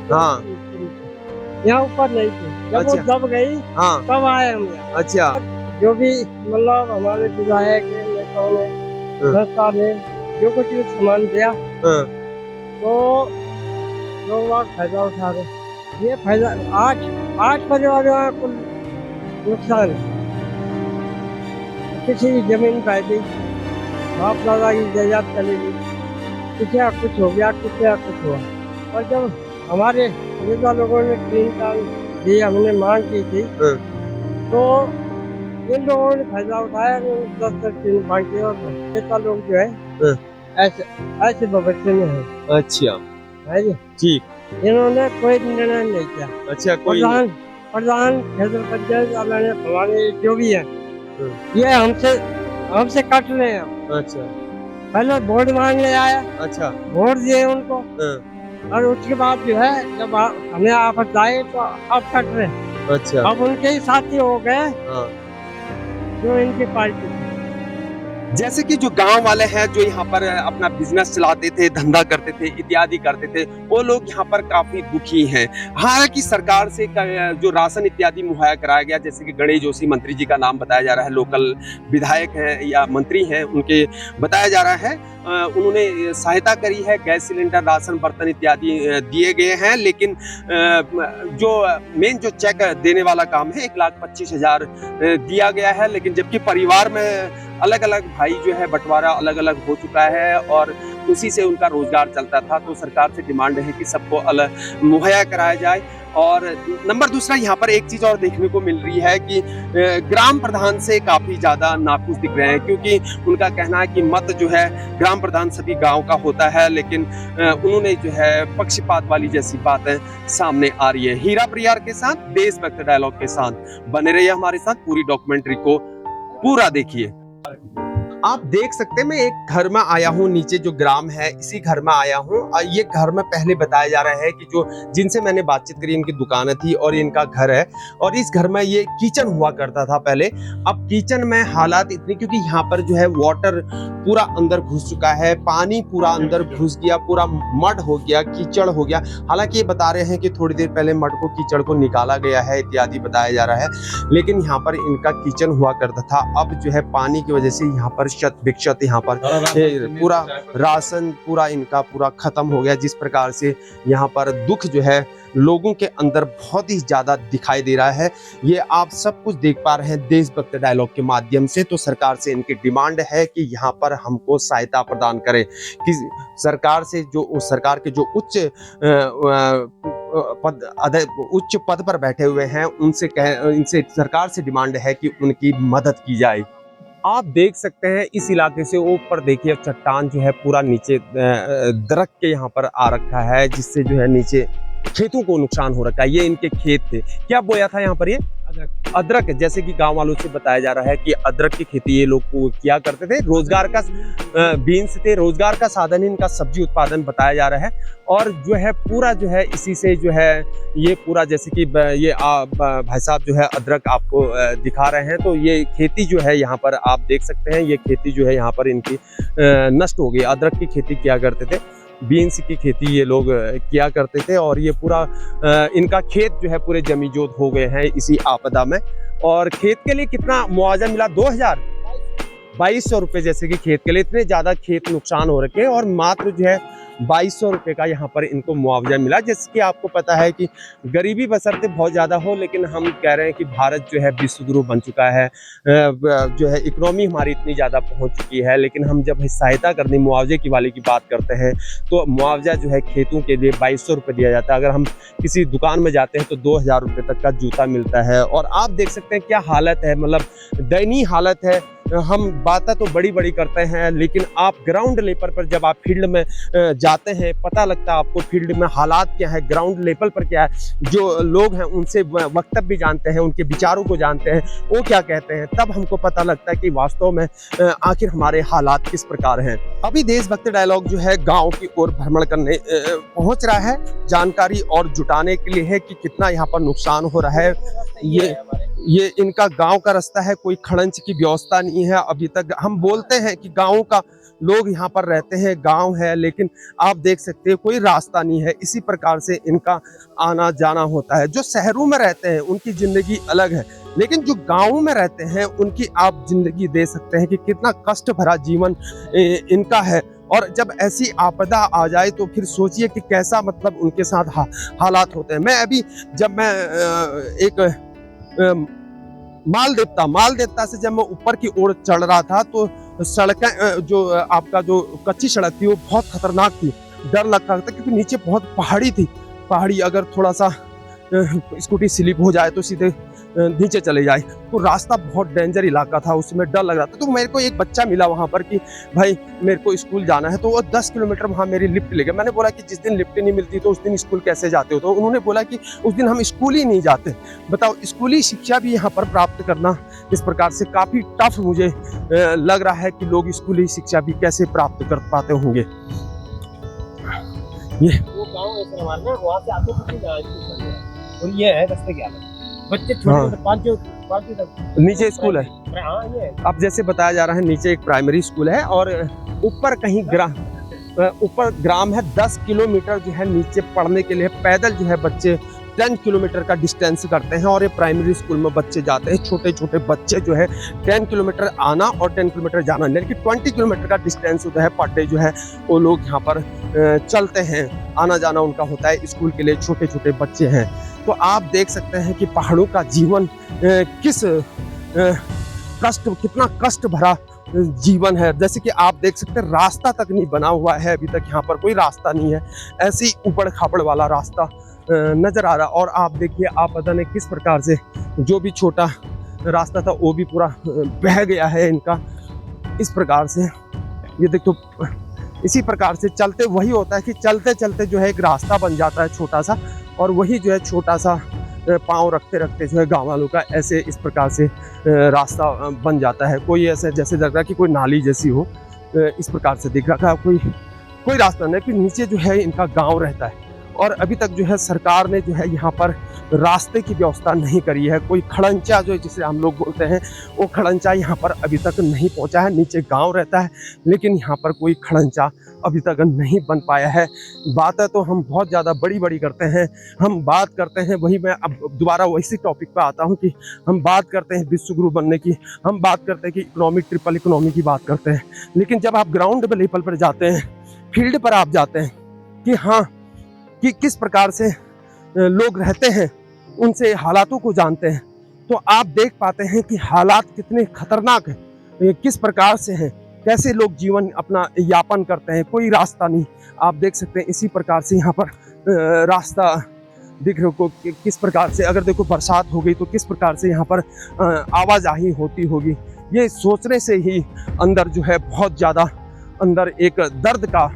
हाँ। यहाँ ऊपर नहीं थी, जब वो अच्छा। दब गई हाँ। तब आए हम यहाँ। अच्छा। जो भी मतलब हमारे विधायक नेताओं ने, संस्था ने जो कुछ भी सामान दिया, हाँ। तो लोग फायदा उठा रहे। ये फायदा 8 परिवारों का कुल नुकसान है। किसी की जमीन बह गई, बाप दादा की जायदाद चली गई, किसी का कुछ हो गया, किसी का कुछ हुआ। और जब हमारे नेता लोगों ने 3 साल दी, हमने मांग की थी, तो इन लोगों ने फायदा उठाया, 10 दिन बांटे और नेता लोग जो है ऐसे ऐसे भविष्य में है। अच्छा है जी, ठीक। इन्होंने कोई निर्णय नहीं किया। अच्छा कोई प्रधान क्षेत्र पंचायत वाले फलाने जो भी है ये हमसे कट रहे हैं। अच्छा पहले वोट मांगने आया, अच्छा वोट दिए उनको, और उसके बाद जो है जब हमें आपस आए तो अब कट रहे। अच्छा अब उनके ही साथी हो गए हाँ। जो इनकी पार्टी। जैसे कि जो गांव वाले हैं जो यहाँ पर अपना बिजनेस चलाते थे, धंधा करते थे, इत्यादि करते थे, वो लोग यहाँ पर काफी दुखी हैं। हालांकि सरकार से जो राशन इत्यादि मुहैया कराया गया, जैसे कि गणेश जोशी मंत्री जी का नाम बताया जा रहा है, लोकल विधायक हैं या मंत्री हैं, उनके बताया जा रहा है उन्होंने सहायता करी है, गैस सिलेंडर, राशन, बर्तन इत्यादि दिए गए हैं। लेकिन जो मेन जो चेक देने वाला काम है 1,25,000 दिया गया है। लेकिन जबकि परिवार में अलग अलग भाई जो है बंटवारा अलग अलग हो चुका है और उसी से उनका रोजगार चलता था। तो सरकार से डिमांड है कि सबको अलग मुहैया कराया जाए। और नंबर दूसरा, यहाँ पर एक चीज और देखने को मिल रही है कि ग्राम प्रधान से काफी ज्यादा नाखुश दिख रहे हैं, क्योंकि उनका कहना है कि मत जो है ग्राम प्रधान सभी गांव का होता है। लेकिन उन्होंने जो है पक्षपात वाली जैसी बातें सामने आ रही है। हीरा परियार के साथ, देशभक्त डायलॉग के साथ बने रहिए हमारे साथ, पूरी डॉक्यूमेंट्री को पूरा देखिए। आप देख सकते हैं मैं एक घर में आया हूँ, नीचे जो ग्राम है इसी घर में आया हूँ। ये घर में पहले बताया जा रहा है कि जो जिनसे मैंने बातचीत करी इनकी दुकानें थी और इनका घर है, और इस घर में ये किचन हुआ करता था पहले। अब किचन में हालात इतनी, क्योंकि यहाँ पर जो है वाटर पूरा अंदर घुस चुका है, पानी पूरा अंदर घुस गया, पूरा मड हो गया, कीचड़ हो गया। हालांकि ये बता रहे हैं कि थोड़ी देर पहले मड को, कीचड़ को निकाला गया है इत्यादि बताया जा रहा है। लेकिन यहाँ पर इनका किचन हुआ करता था। अब जो है पानी की वजह से यहाँ पर शत विक्षत, यहाँ पर पूरा राशन पूरा इनका पूरा खत्म हो गया। जिस प्रकार से यहाँ पर दुख जो है लोगों के अंदर बहुत ही ज्यादा दिखाई दे रहा है, ये आप सब कुछ देख पा रहे हैं देशभक्त डायलॉग के माध्यम से। तो सरकार से इनकी डिमांड है कि यहाँ पर हमको सहायता प्रदान करें, कि सरकार से जो सरकार के जो उच्च पद पर बैठे हुए हैं इनसे सरकार से डिमांड है कि उनकी मदद की जाए। आप देख सकते हैं इस इलाके से ऊपर देखिए चट्टान जो है पूरा नीचे दरक के यहाँ पर आ रखा है, जिससे जो है नीचे खेतों को नुकसान हो रखा है। ये इनके खेत थे। क्या बोया था यहाँ पर? ये अदरक। जैसे कि गांव वालों से बताया जा रहा है कि अदरक की खेती ये लोग किया करते थे। रोजगार का बीन्स थे, रोजगार का साधन इनका सब्जी उत्पादन बताया जा रहा है। और जो है पूरा जो है इसी से जो है ये पूरा, जैसे कि ये भाई साहब जो है अदरक आपको दिखा रहे हैं, तो ये खेती जो है यहाँ पर आप देख सकते हैं, ये खेती जो है यहाँ पर इनकी नष्ट हो गई। अदरक की खेती किया करते थे, बीन्स की खेती ये लोग किया करते थे, और ये पूरा इनका खेत जो है पूरे जमीजोत हो गए हैं इसी आपदा में। और खेत के लिए कितना मुआवजा मिला? 2200 रुपये। जैसे कि खेत के लिए इतने ज़्यादा खेत नुकसान हो रखे हैं, और मात्र जो है 2200 रुपये का यहाँ पर इनको मुआवजा मिला। जैसे कि आपको पता है कि गरीबी बशर्ते बहुत ज़्यादा हो, लेकिन हम कह रहे हैं कि भारत जो है विश्व गुरु बन चुका है, जो है इकोनॉमी हमारी इतनी ज़्यादा पहुँच चुकी है। लेकिन हम जब सहायता करने मुआवजे की वाले की बात करते हैं तो मुआवजा जो है खेतों के लिए 2200 रुपये दिया जाता है। अगर हम किसी दुकान में जाते हैं तो 2000 रुपये तक का जूता मिलता है। और आप देख सकते हैं क्या हालत है, मतलब दयनीय हालत है। हम बातें तो बड़ी बड़ी करते हैं, लेकिन आप ग्राउंड लेवल पर जब आप फील्ड में जाते हैं पता लगता है आपको फील्ड में हालात क्या है, ग्राउंड लेवल पर क्या है। जो लोग हैं उनसे वक्तव्य भी जानते हैं, उनके विचारों को जानते हैं, वो क्या कहते हैं, तब हमको पता लगता है कि वास्तव में आखिर हमारे हालात किस प्रकार हैं। अभी देशभक्त डायलॉग जो है गाँव की ओर भ्रमण करने पहुँच रहा है, जानकारी और जुटाने के लिए है कि कितना यहाँ पर नुकसान हो रहा है। ये इनका गांव का रास्ता है, कोई खड़ंज की व्यवस्था नहीं है अभी तक। हम बोलते हैं कि गांव का लोग यहाँ पर रहते हैं, गांव है, लेकिन आप देख सकते हैं कोई रास्ता नहीं है। इसी प्रकार से इनका आना जाना होता है। जो शहरों में रहते हैं उनकी जिंदगी अलग है, लेकिन जो गाँव में रहते हैं उनकी आप जिंदगी दे सकते हैं कि कितना कष्ट भरा जीवन इनका है। और जब ऐसी आपदा आ जाए तो फिर सोचिए कि कैसा मतलब उनके साथ हालात होते हैं। मैं अभी जब मैं एक मालदेवता से जब मैं ऊपर की ओर चढ़ रहा था तो सड़कें जो आपका जो कच्ची सड़क थी वो बहुत खतरनाक थी, डर लगता था, क्योंकि नीचे बहुत पहाड़ी थी। पहाड़ी अगर थोड़ा सा स्कूटी स्लिप हो जाए तो सीधे नीचे चले जाए। तो रास्ता बहुत डेंजर इलाका था, उसमें डर लग रहा था। तो मेरे को एक बच्चा मिला वहाँ पर कि भाई मेरे को स्कूल जाना है, तो वो 10 किलोमीटर वहाँ मेरी लिफ्ट ले गया। मैंने बोला कि जिस दिन लिफ्ट नहीं मिलती तो उस दिन स्कूल कैसे जाते हो? तो उन्होंने बोला कि उस दिन हम स्कूल ही नहीं जाते। बताओ, स्कूली शिक्षा भी यहाँ पर प्राप्त करना इस प्रकार से काफ़ी टफ मुझे लग रहा है कि लोग स्कूली शिक्षा भी कैसे प्राप्त कर पाते होंगे। ये वो गाँव ऐसे हमारे ना, वहाँ से आते और ये है रास्ते के आगे बच्चे छोटे 5 तक नीचे स्कूल है। हाँ ये अब जैसे बताया जा रहा है नीचे एक प्राइमरी स्कूल है और ऊपर कहीं ग्राम है। 10 किलोमीटर जो है नीचे पढ़ने के लिए पैदल जो है बच्चे 10 किलोमीटर का डिस्टेंस करते हैं और ये प्राइमरी स्कूल में बच्चे जाते हैं। छोटे छोटे बच्चे जो है 10 किलोमीटर आना और 10 किलोमीटर जाना, यानी कि 20 किलोमीटर का डिस्टेंस होता है पर डे जो है वो लोग यहाँ पर चलते हैं। आना जाना उनका होता है स्कूल के लिए, छोटे छोटे बच्चे हैं। तो आप देख सकते हैं कि पहाड़ों का जीवन कितना कष्ट भरा जीवन है। जैसे कि आप देख सकते हैं रास्ता तक नहीं बना हुआ है, अभी तक यहाँ पर कोई रास्ता नहीं है, ऐसी ऊबड़ खाबड़ वाला रास्ता नजर आ रहा। और आप देखिए, आप पता नहीं किस प्रकार से जो भी छोटा रास्ता था वो भी पूरा बह गया है इनका इस प्रकार से। ये देखो, इसी प्रकार से चलते वही होता है कि चलते चलते जो है एक रास्ता बन जाता है छोटा सा, और वही जो है छोटा सा पाँव रखते रखते जो है गाँव वालों का ऐसे इस प्रकार से रास्ता बन जाता है। कोई ऐसे जैसे लग रहा है कि कोई नाली जैसी हो, इस प्रकार से दिख रहा था। कोई रास्ता नहीं, कि नीचे जो है इनका गांव रहता है। और अभी तक जो है सरकार ने जो है यहाँ पर रास्ते की व्यवस्था नहीं करी है। कोई खड़ंचा जो जिसे हम लोग बोलते हैं, वो खड़ंचा यहाँ पर अभी तक नहीं पहुँचा है। नीचे गांव रहता है लेकिन यहाँ पर कोई खड़ंचा अभी तक नहीं बन पाया है। बातें तो हम बहुत ज़्यादा बड़ी बड़ी करते हैं, हम बात करते हैं, वही मैं अब दोबारा वैसी टॉपिक पर आता हूँ कि हम बात करते हैं विश्वगुरु बनने की, हम बात करते हैं कि इकोनॉमिक ट्रिपल इकोनॉमी की बात करते हैं। लेकिन जब आप ग्राउंड लेवल पर जाते हैं, फील्ड पर आप जाते हैं कि हाँ कि किस प्रकार से लोग रहते हैं, उनसे हालातों को जानते हैं, तो आप देख पाते हैं कि हालात कितने खतरनाक हैं, किस प्रकार से हैं, कैसे लोग जीवन अपना यापन करते हैं। कोई रास्ता नहीं, आप देख सकते हैं इसी प्रकार से यहाँ पर रास्ता दिख रहे हो किस प्रकार से। अगर देखो बरसात हो गई तो किस प्रकार से यहाँ पर आवाजाही होती होगी। ये सोचने से ही अंदर जो है बहुत ज़्यादा अंदर एक दर्द का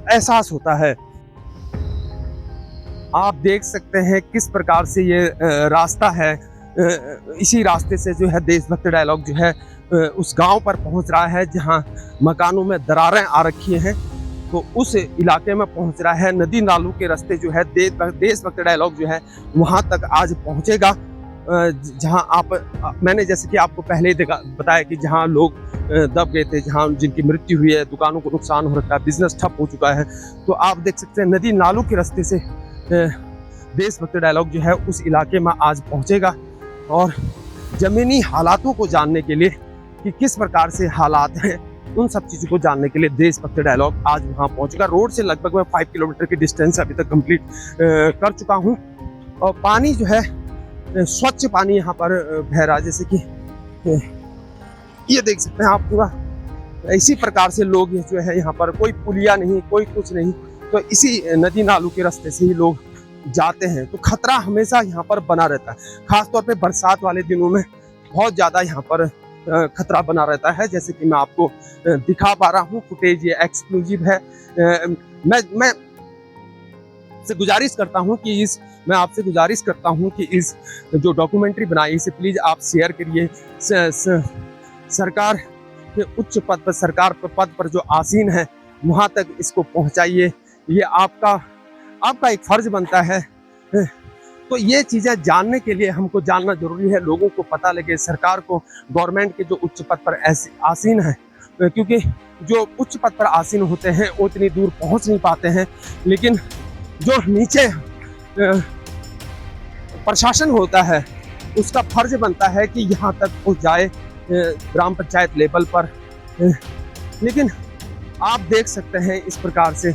एहसास होता है। आप देख सकते हैं किस प्रकार से ये रास्ता है। इसी रास्ते से जो है देशभक्त डायलॉग जो है उस गांव पर पहुंच रहा है जहां मकानों में दरारें आ रखी हैं, तो उस इलाके में पहुंच रहा है। नदी नालों के रास्ते जो है देशभक्त डायलॉग जो है वहां तक आज पहुंचेगा, जहां मैंने जैसे कि आपको पहले बताया कि जहां लोग दब गए थे, जहां जिनकी मृत्यु हुई है, दुकानों को नुकसान हो रखा है, बिजनेस ठप हो चुका है। तो आप देख सकते हैं नदी नालों के रास्ते से देशभक्त डायलॉग जो है उस इलाके में आज पहुंचेगा और ज़मीनी हालातों को जानने के लिए कि किस प्रकार से हालात हैं, उन सब चीज़ों को जानने के लिए देशभक्त डायलॉग आज वहां पहुंचेगा। रोड से लगभग मैं 5 किलोमीटर की डिस्टेंस अभी तक कंप्लीट कर चुका हूं और पानी जो है स्वच्छ पानी यहाँ पर बह रहा है। जैसे कि ये देख सकते हैं आप, पूरा इसी प्रकार से लोग जो है यहाँ पर, कोई पुलिया नहीं, कोई कुछ नहीं, तो इसी नदी नालों के रास्ते से ही लोग जाते हैं। तो खतरा हमेशा यहाँ पर बना रहता है, खासतौर पे बरसात वाले दिनों में बहुत ज़्यादा यहाँ पर खतरा बना रहता है। जैसे कि मैं आपको दिखा पा रहा हूँ, फुटेज ये एक्सक्लूसिव है। मैं आपसे गुजारिश करता हूँ कि इस जो डॉक्यूमेंट्री बनाई इसे प्लीज़ आप शेयर करिए। सरकार के उच्च पद पर, सरकार पद पर जो आसीन है वहाँ तक इसको पहुँचाइए। ये आपका एक फर्ज बनता है। तो ये चीज़ें जानने के लिए हमको जानना जरूरी है, लोगों को पता लगे, सरकार को, गवर्नमेंट के जो उच्च पद पर आसीन है, क्योंकि जो उच्च पद पर आसीन होते हैं वो इतनी दूर पहुंच नहीं पाते हैं, लेकिन जो नीचे प्रशासन होता है उसका फर्ज बनता है कि यहाँ तक पहुँच जाए ग्राम पंचायत लेवल पर। लेकिन आप देख सकते हैं इस प्रकार से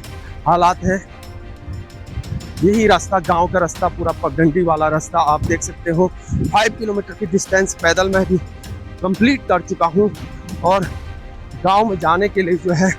हालात हैं। यही रास्ता, गांव का रास्ता, पूरा पगडंडी वाला रास्ता आप देख सकते हो। 5 किलोमीटर की डिस्टेंस पैदल मैं भी कंप्लीट कर चुका हूं और गांव में जाने के लिए जो है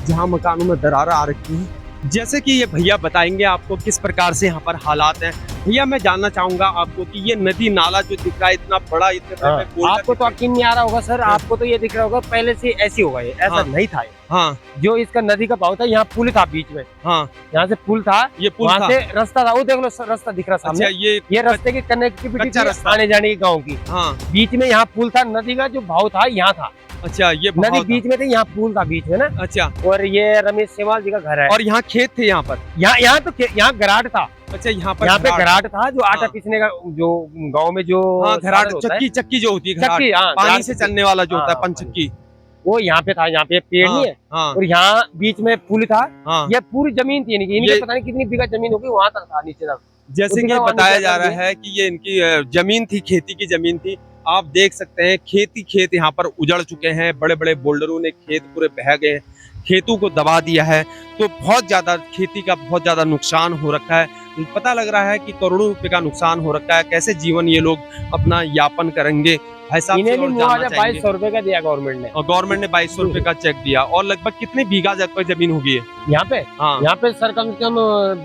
जहां मकानों में दरारें आ रखी हैं जैसे कि ये भैया बताएंगे आपको किस प्रकार से यहाँ पर हालात हैं। भैया मैं जानना चाहूंगा आपको कि ये नदी नाला जो दिख रहा है इतना बड़ा, इतने बड़े बोल्डर आपको तो यकीन नहीं आ रहा होगा सर, आपको तो ये दिख रहा होगा पहले से ऐसी होगा, ये ऐसा हाँ। नहीं था। हाँ जो इसका नदी का बहाव था, यहाँ पुल था बीच में, हाँ यहाँ से पुल था, ये पुल वहाँ था। से रास्ता था, वो देख लो रास्ता दिख रहा सामने। अच्छा ये रास्ते की कनेक्टिविटी कच्चा रास्ता। आने जाने की गाँव की। हाँ बीच में यहाँ पुल था, नदी का जो भाव था यहाँ था, अच्छा ये नदी बहाव था। बीच में थी, यहाँ पुल था बीच में ना। अच्छा और ये रमेश सेवाल जी का घर है। और यहाँ खेत थे यहाँ पर। यहाँ तो यहाँ गराट था, अच्छा यहाँ पर यहाँ पे गराट था जो आटा हाँ। पीसने का, जो गांव में जो हाँ घराट, साधन होता है, चक्की जो होती है घराट, चक्की, हाँ, पानी घराट से चक्की। चलने वाला जो होता है हाँ, पंचक्की। वो यहाँ पे था। यहाँ पे पेड़ नहीं है, हाँ और यहाँ बीच में पुल था। हाँ। ये पूरी जमीन थी इनकी, ये- पता नहीं कितनी बीघा जमीन होगी, वहाँ तक था नीचे तक। जैसे कि उसी का बताया वाणी जा क्या रहा है कि ये इनकी जमीन थी, खेती की जमीन थी। आप देख सकते हैं खेत यहाँ पर उजड़ चुके हैं, बड़े बड़े बोल्डरों ने खेत पूरे बह गए हैं, खेतों को दबा दिया है। तो बहुत ज्यादा खेती का बहुत ज्यादा नुकसान हो रखा है। पता लग रहा है कि करोड़ों रुपए का नुकसान हो रखा है। कैसे जीवन ये लोग अपना यापन करेंगे, भाई साहब से इन्हें भी और जानना मुआवजा चाहेंगे। 2200 रुपए का दिया गवर्नमेंट ने। और गवर्नमेंट ने 2200 रुपए का चेक दिया। और लगभग कितने बीघा जमीन होगी है यहाँ पे? हाँ यहाँ पे सर कम से कम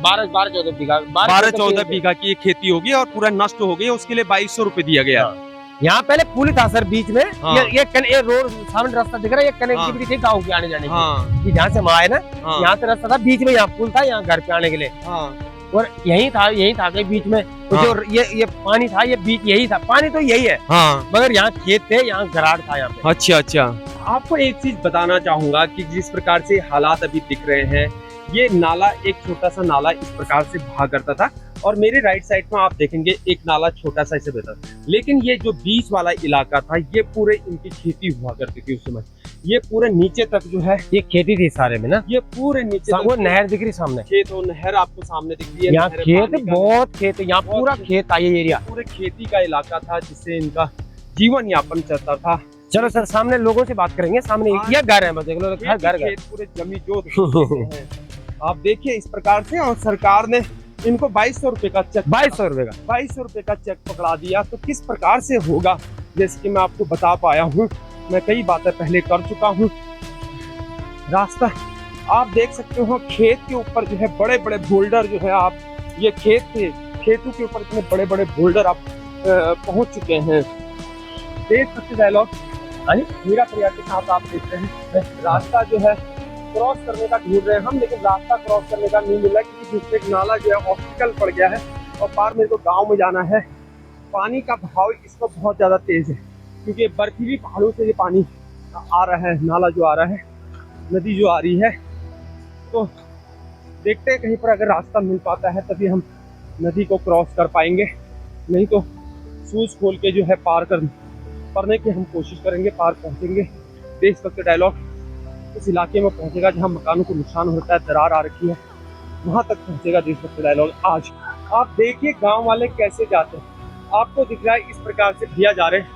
12-14 बीघा, 12-14 बीघा की ये खेती होगी और पूरा नष्ट हो गई, उसके लिए 2200 रुपए दिया गया। हाँ। यहाँ पहले पुल था सर बीच में। हाँ। ये रोड सामने रास्ता दिख रहा है, ये कनेक्टिविटी थी गाँव की आने जाने की। हाँ कि जहाँ से वहाँ है ना, हाँ यहाँ से रास्ता था, बीच में यहाँ पुल था, यहाँ घर पे आने के लिए। हाँ और यही था कि बीच में तो हाँ। जो ये पानी था, ये बीच यही था, पानी तो यही है, हाँ। मगर यहाँ खेत थे, यहाँ गराड़ था यहाँ पे। अच्छा अच्छा, आपको एक चीज बताना चाहूंगा कि जिस प्रकार से हालात अभी दिख रहे हैं, ये नाला, एक छोटा सा नाला इस प्रकार से बहा करता था और मेरे राइट साइड में आप देखेंगे एक नाला छोटा सा ऐसे बहता था। लेकिन ये जो बीच वाला इलाका था, ये पूरे इनकी खेती हुआ करती थी उस समय। ये पूरे नीचे तक जो है, ये खेती थी सारे में ना, ये पूरे नीचे तक वो नहर दिख रही सामने, खेत और नहर आपको सामने दिख रही है। यहाँ नहर खेत पानी का, बहुत खेत, यहाँ पूरा खेत था ये एरिया, पूरे खेती का इलाका था जिससे इनका जीवन यापन चलता था। चलो सर सामने लोगों से बात करेंगे। सामने ये घर है, बस देख लो, घर खेत पूरे जमी जोत हैं। आप देखिए इस प्रकार से, और सरकार ने इनको 2200 रुपए का चेक, 2200 रुपए का 2200 रुपए का चेक पकड़ा दिया। तो किस प्रकार से होगा, जैसे कि मैं आपको बता पाया हूँ, मैं कई बातें पहले कर चुका हूँ। रास्ता आप देख सकते हो, खेत के ऊपर जो है बड़े बड़े बोल्डर जो है, आप ये खेत थे, खेतों के ऊपर इतने बड़े बड़े बोल्डर आप पहुंच चुके हैं। देख सकते डायलॉग हीरा परियार के साथ आप देखते हैं रास्ता जो है क्रॉस करने का ढूंढ रहे हैं हम, लेकिन रास्ता क्रॉस करने का नहीं मिल रहा क्योंकि बीच में एक नाला जो है ऑब्स्टिकल पड़ गया है और पार मेरे को गांव में जाना है। पानी का बहाव इसमें बहुत ज़्यादा तेज है क्योंकि बर्फीली पहाड़ों से ये पानी आ रहा है, नाला जो आ रहा है, नदी जो आ रही है। तो देखते हैं कहीं पर अगर रास्ता मिल पाता है तभी हम नदी को क्रॉस कर पाएंगे, नहीं तो शूज खोल के जो है पार करने की हम कोशिश करेंगे, पार पहुंचेंगे। देख सकते डायलॉग उस इलाके में पहुंचेगा जहां मकानों को नुकसान होता है, दरार आ रखी है, वहां तक पहुंचेगा। देख सकते डायलॉग आज आप देखिए गांव वाले कैसे जाते हैं, आपको दिख रहा है इस प्रकार से भैया जा रहे हैं,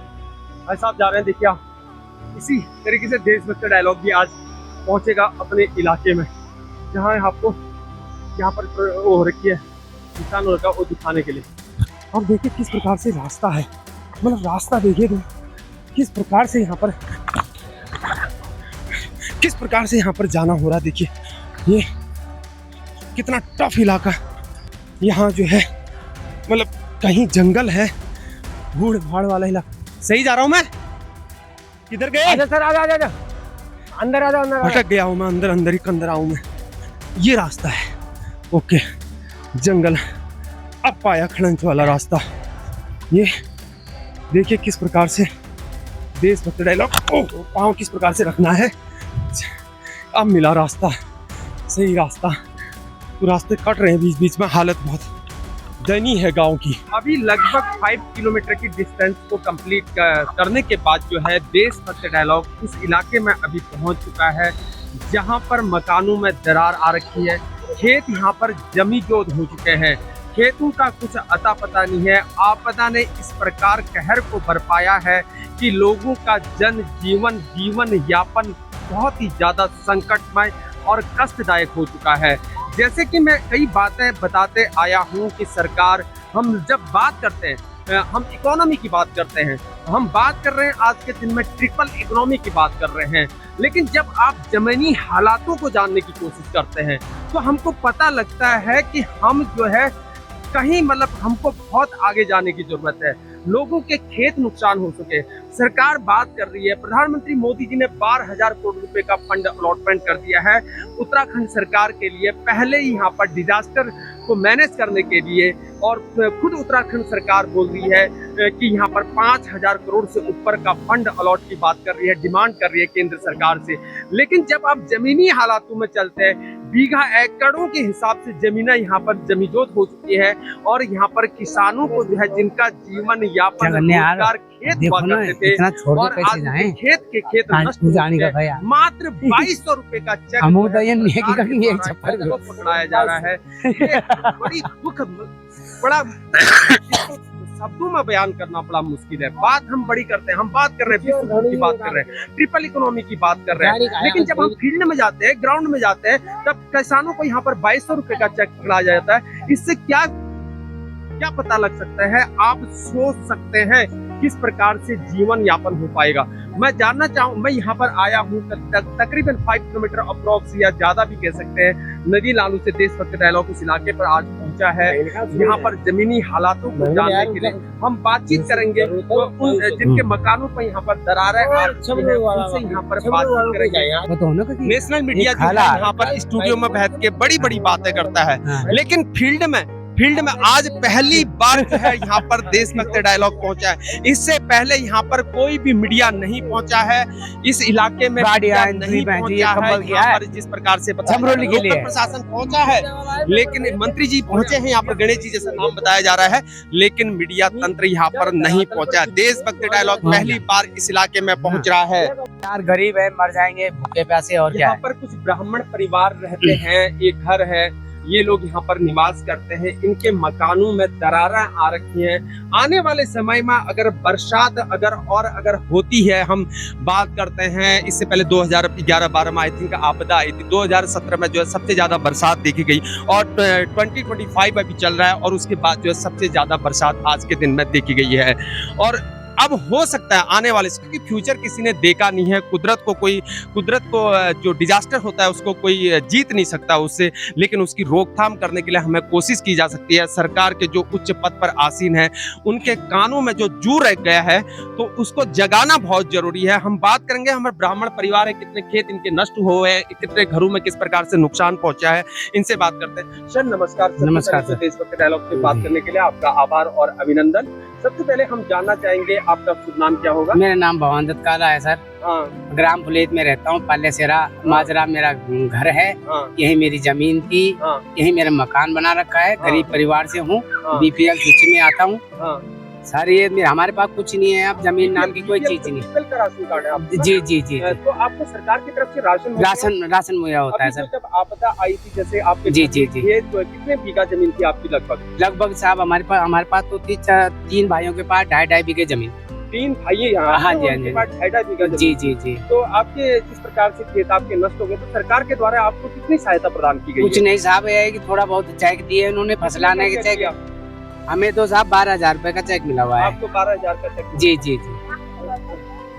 भाई साहब जा रहे हैं। देखिए आप इसी तरीके से देशभक्त डायलॉग भी आज पहुंचेगा अपने इलाके में, जहाँ आपको यहाँ पर वो हो रखी है निशान हो रखा वो दिखाने के लिए। अब देखिए किस प्रकार से रास्ता है, मतलब रास्ता देखिए तो किस प्रकार से यहाँ पर जाना हो रहा है। देखिए ये कितना टफ इलाका, यहाँ जो है मतलब कहीं जंगल है, भूड़ भाड़ वाला इलाका। सही जा रहा हूँ मैं? किधर गए? आजा सर, आजा आजा अंदर आजा, अंदर भटक गया हूँ मैं, अंदर ही अंदर आऊँ मैं। ये रास्ता है, ओके, जंगल। अब पाया खड़ंच वाला रास्ता। ये देखिए किस प्रकार से देशभक्त डायलॉग, पाँव किस प्रकार से रखना है। अब मिला रास्ता, सही रास्ता। तो रास्ते कट रहे हैं बीच बीच में, हालत बहुत दयनीय है गांव की। अभी लगभग 5 किलोमीटर की डिस्टेंस को कंप्लीट करने के बाद जो है देशभक्त डायलॉग उस इलाके में अभी पहुंच चुका है जहां पर मकानों में दरार आ रखी है, खेत यहाँ पर जमी जोत हो चुके हैं, खेतों का कुछ अता पता नहीं है। आपदा ने इस प्रकार कहर को बरपाया है कि लोगों का जीवन यापन बहुत ही ज्यादा संकटमय और कष्टदायक हो चुका है। जैसे कि मैं कई बातें बताते आया हूं कि सरकार, हम जब बात करते हैं, हम इकोनॉमी की बात करते हैं हम बात कर रहे हैं आज के दिन में ट्रिपल इकोनॉमी की बात कर रहे हैं, लेकिन जब आप जमीनी हालातों को जानने की कोशिश करते हैं तो हमको पता लगता है कि हम जो है कहीं मतलब हमको बहुत आगे जाने की जरूरत है। लोगों के खेत नुकसान हो चुके, सरकार बात कर रही है, प्रधानमंत्री मोदी जी ने 12,000 करोड़ रुपए का फंड अलॉटमेंट कर दिया है उत्तराखंड सरकार के लिए, पहले ही यहाँ पर डिजास्टर को मैनेज करने के लिए। और खुद उत्तराखंड सरकार बोल रही है कि यहाँ पर 5,000 करोड़ से ऊपर का फंड अलॉट की बात कर रही है, डिमांड कर रही है केंद्र सरकार से। लेकिन जब आप जमीनी हालातों में चलते हैं, बीघा एकड़ों के हिसाब से जमीनें यहाँ पर जमीजोत हो चुकी है और यहाँ पर किसानों को जो है जिनका जीवन यापन रोजगार खेत हुआ करते थे और आज खेत के खेत नष्ट हो चुके हैं। मात्र 2,200 रुपए का चेक को पकड़ाया जा रहा है। ये बड़ी दुख बड़ा शब्दों में बयान करना बड़ा मुश्किल है। बात हम बड़ी करते हैं, हम बात कर रहे हैं विश्व बैंक की बात कर रहे हैं, ट्रिपल इकोनॉमी की बात कर रहे हैं, लेकिन जब हम फील्ड में जाते हैं, ग्राउंड में जाते हैं, तब किसानों को यहाँ पर 2,200 रुपए का चेक पकड़ाया जाता है। इससे क्या पता लग सकता है? आप सोच सकते हैं किस प्रकार से जीवन यापन हो पाएगा। मैं जानना चाहूँ, मैं यहाँ पर आया हूँ तकरीबन 5 किलोमीटर अप्रोक्स या ज्यादा भी कह सकते हैं, नदी लालू से देशभक्त डायलॉग इस इलाके पर आज पहुंचा है। यहाँ पर जमीनी हालातों को जानने के लिए हम बातचीत करेंगे, तो जिनके मकानों पर यहाँ पर दरारें आ रही हैं, उनसे यहाँ पर बातचीत करेंगे। नेशनल मीडिया जो है यहाँ पर स्टूडियो में बैठ के बड़ी बड़ी बातें करता है, लेकिन फील्ड में आज पहली बार जो है यहाँ पर देशभक्त डायलॉग पहुंचा है। इससे पहले यहाँ पर कोई भी मीडिया नहीं पहुंचा है, इस इलाके में नहीं पहुंचा है। यहाँ पर जिस प्रकार से लोकल प्रशासन पहुंचा है, लेकिन मंत्री जी पहुंचे हैं, यहाँ पर गणेश जी जैसा नाम बताया जा रहा है, लेकिन मीडिया तंत्र यहाँ पर नहीं पहुंचा। देशभक्त डायलॉग पहली बार इस इलाके में पहुंच रहा है। यार गरीब है, मर जाएंगे भूखे प्यासे और क्या। यहाँ पर कुछ ब्राह्मण परिवार रहते हैं, एक घर है, ये लोग यहाँ पर निवास करते हैं, इनके मकानों में दरारें आ रखी हैं। आने वाले समय में अगर बरसात अगर होती है, हम बात करते हैं इससे पहले 2011-12 में आई थिंक आपदा आई थी, 2017 में जो है सबसे ज्यादा बरसात देखी गई और 2025 अभी चल रहा है और उसके बाद जो है सबसे ज्यादा बरसात आज के दिन में देखी गई है। और अब हो सकता है आने वाले, क्योंकि फ्यूचर किसी ने देखा नहीं है, कुदरत को जो डिजास्टर होता है उसको कोई जीत नहीं सकता उससे, लेकिन उसकी रोकथाम करने के लिए हमें कोशिश की जा सकती है। सरकार के जो उच्च पद पर आसीन है, उनके कानों में जो जू रह गया है तो उसको जगाना बहुत जरूरी है। हम बात करेंगे हमारे ब्राह्मण परिवार है, कितने खेत इनके नष्ट हुए हैं, कितने घरों में किस प्रकार से नुकसान पहुंचा है, इनसे बात करते हैं। सर नमस्कार। नमस्कार सर। देशभक्त डायलॉग से बात करने के लिए आपका आभार और अभिनंदन। सबसे पहले हम जानना चाहेंगे आपका शुभ नाम क्या होगा? मेरा नाम भगवान दत्त काला है सर। ग्राम फुलेत में रहता हूँ, पालेसेरा माजरा मेरा घर है। यही मेरी जमीन थी, यही मेरा मकान बना रखा है। गरीब परिवार से हूँ, बीपीएल सूची में आता हूँ सर। ये हमारे पास कुछ नहीं है, अब जमीन नाम की कोई चीज नहीं। राशन कार्ड है आपका? जी जी जी। तो आपको सरकार की तरफ से राशन मुहैया होता है सर। जब आपदा आई थी, जैसे आपके जी जी जी, कितने बीघा जमीन थी आपकी? लगभग साहब हमारे पास तो थी 3 भाइयों के पास 2.5 बीघे जमीन। 3 भाई यहाँ? हाँ जी, हाँ जी। 2.5 बीघा जी जी जी। तो आपके जिस प्रकार से खेत आपके नष्ट हो गए, तो सरकार के द्वारा आपको कितनी सहायता प्रदान की गई? कुछ नहीं साहब, ये है कि थोड़ा बहुत चेक दिए उन्होंने, फसलाने के चेक। हमें तो साहब 12,000 रुपए का चेक मिला हुआ है। आपको 12,000 का चेक? जी जी जी।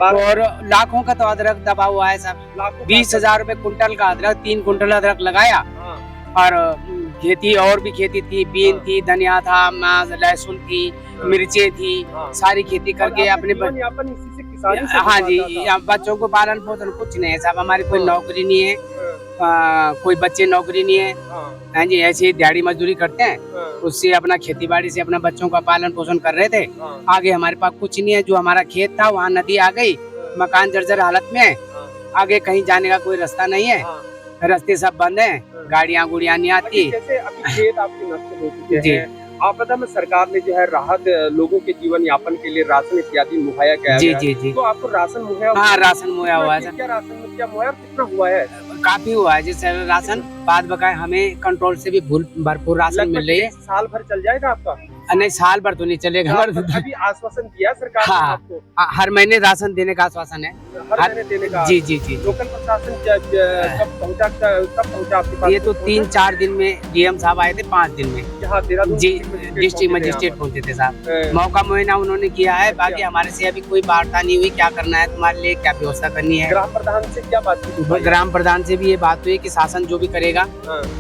और लाखों का तो अदरक दबा हुआ है साहब। 20,000 रुपए कुंटल का अदरक, 3 कुंटल अदरक लगाया। और खेती और भी खेती थी, बीन थी, धनिया था, लहसुन थी, मिर्ची थी, सारी खेती करके अपने हाँ जी, बच्चों को पालन पोषण कुछ नहीं है साहब। हमारी कोई नौकरी नहीं है, कोई बच्चे नौकरी नहीं है, हाँ जी, ऐसे ही दिहाड़ी मजदूरी करते हैं, उससे अपना खेती बाड़ी से अपना बच्चों का पालन पोषण कर रहे थे। आगे हमारे पास कुछ नहीं है। जो हमारा खेत था वहाँ नदी आ गई, मकान जर्जर हालत में है, आगे कहीं जाने का कोई रास्ता नहीं है, रास्ते सब बंद हैं, गाड़ियाँ गुड़ियाँ नहीं आती। जैसे अभी खेत आपके नष्ट हो चुके हैं, आपदा में सरकार ने जो है राहत लोगों के जीवन यापन के लिए राशन इत्यादि मुहैया किया जी जी जी। तो आपको राशन मुहैया? हाँ, राशन मुहैया हुआ है। क्या राशन में क्या मुहैया, कितना हुआ है? काफी हुआ है जैसे राशन, बाद बकाए हमें कंट्रोल से भी भरपूर राशन मिल रही है। साल भर चल जाएगा आपका? नहीं साल भर तो नहीं चलेगा। अभी आश्वासन दिया सरकार ने हाँ। आपको? हर महीने राशन देने का आश्वासन है। हर महीने देने का? जी जी जी। लोकल प्रशासन कब पहुंचा आपके पास? ये तो 3-4 दिन में डीएम साहब आए थे, 5 दिन में यहाँ देहरादून जी डिस्ट्रिक्ट मजिस्ट्रेट पहुंचे थे साहब। मौका मुआयना उन्होंने किया है, बाकी हमारे से अभी कोई वार्ता नहीं हुई, क्या करना है तुम्हारे लिए, क्या व्यवस्था करनी है। ग्राम प्रधान से क्या बात की? ग्राम प्रधान से भी ये बात हुई कि शासन जो भी करेगा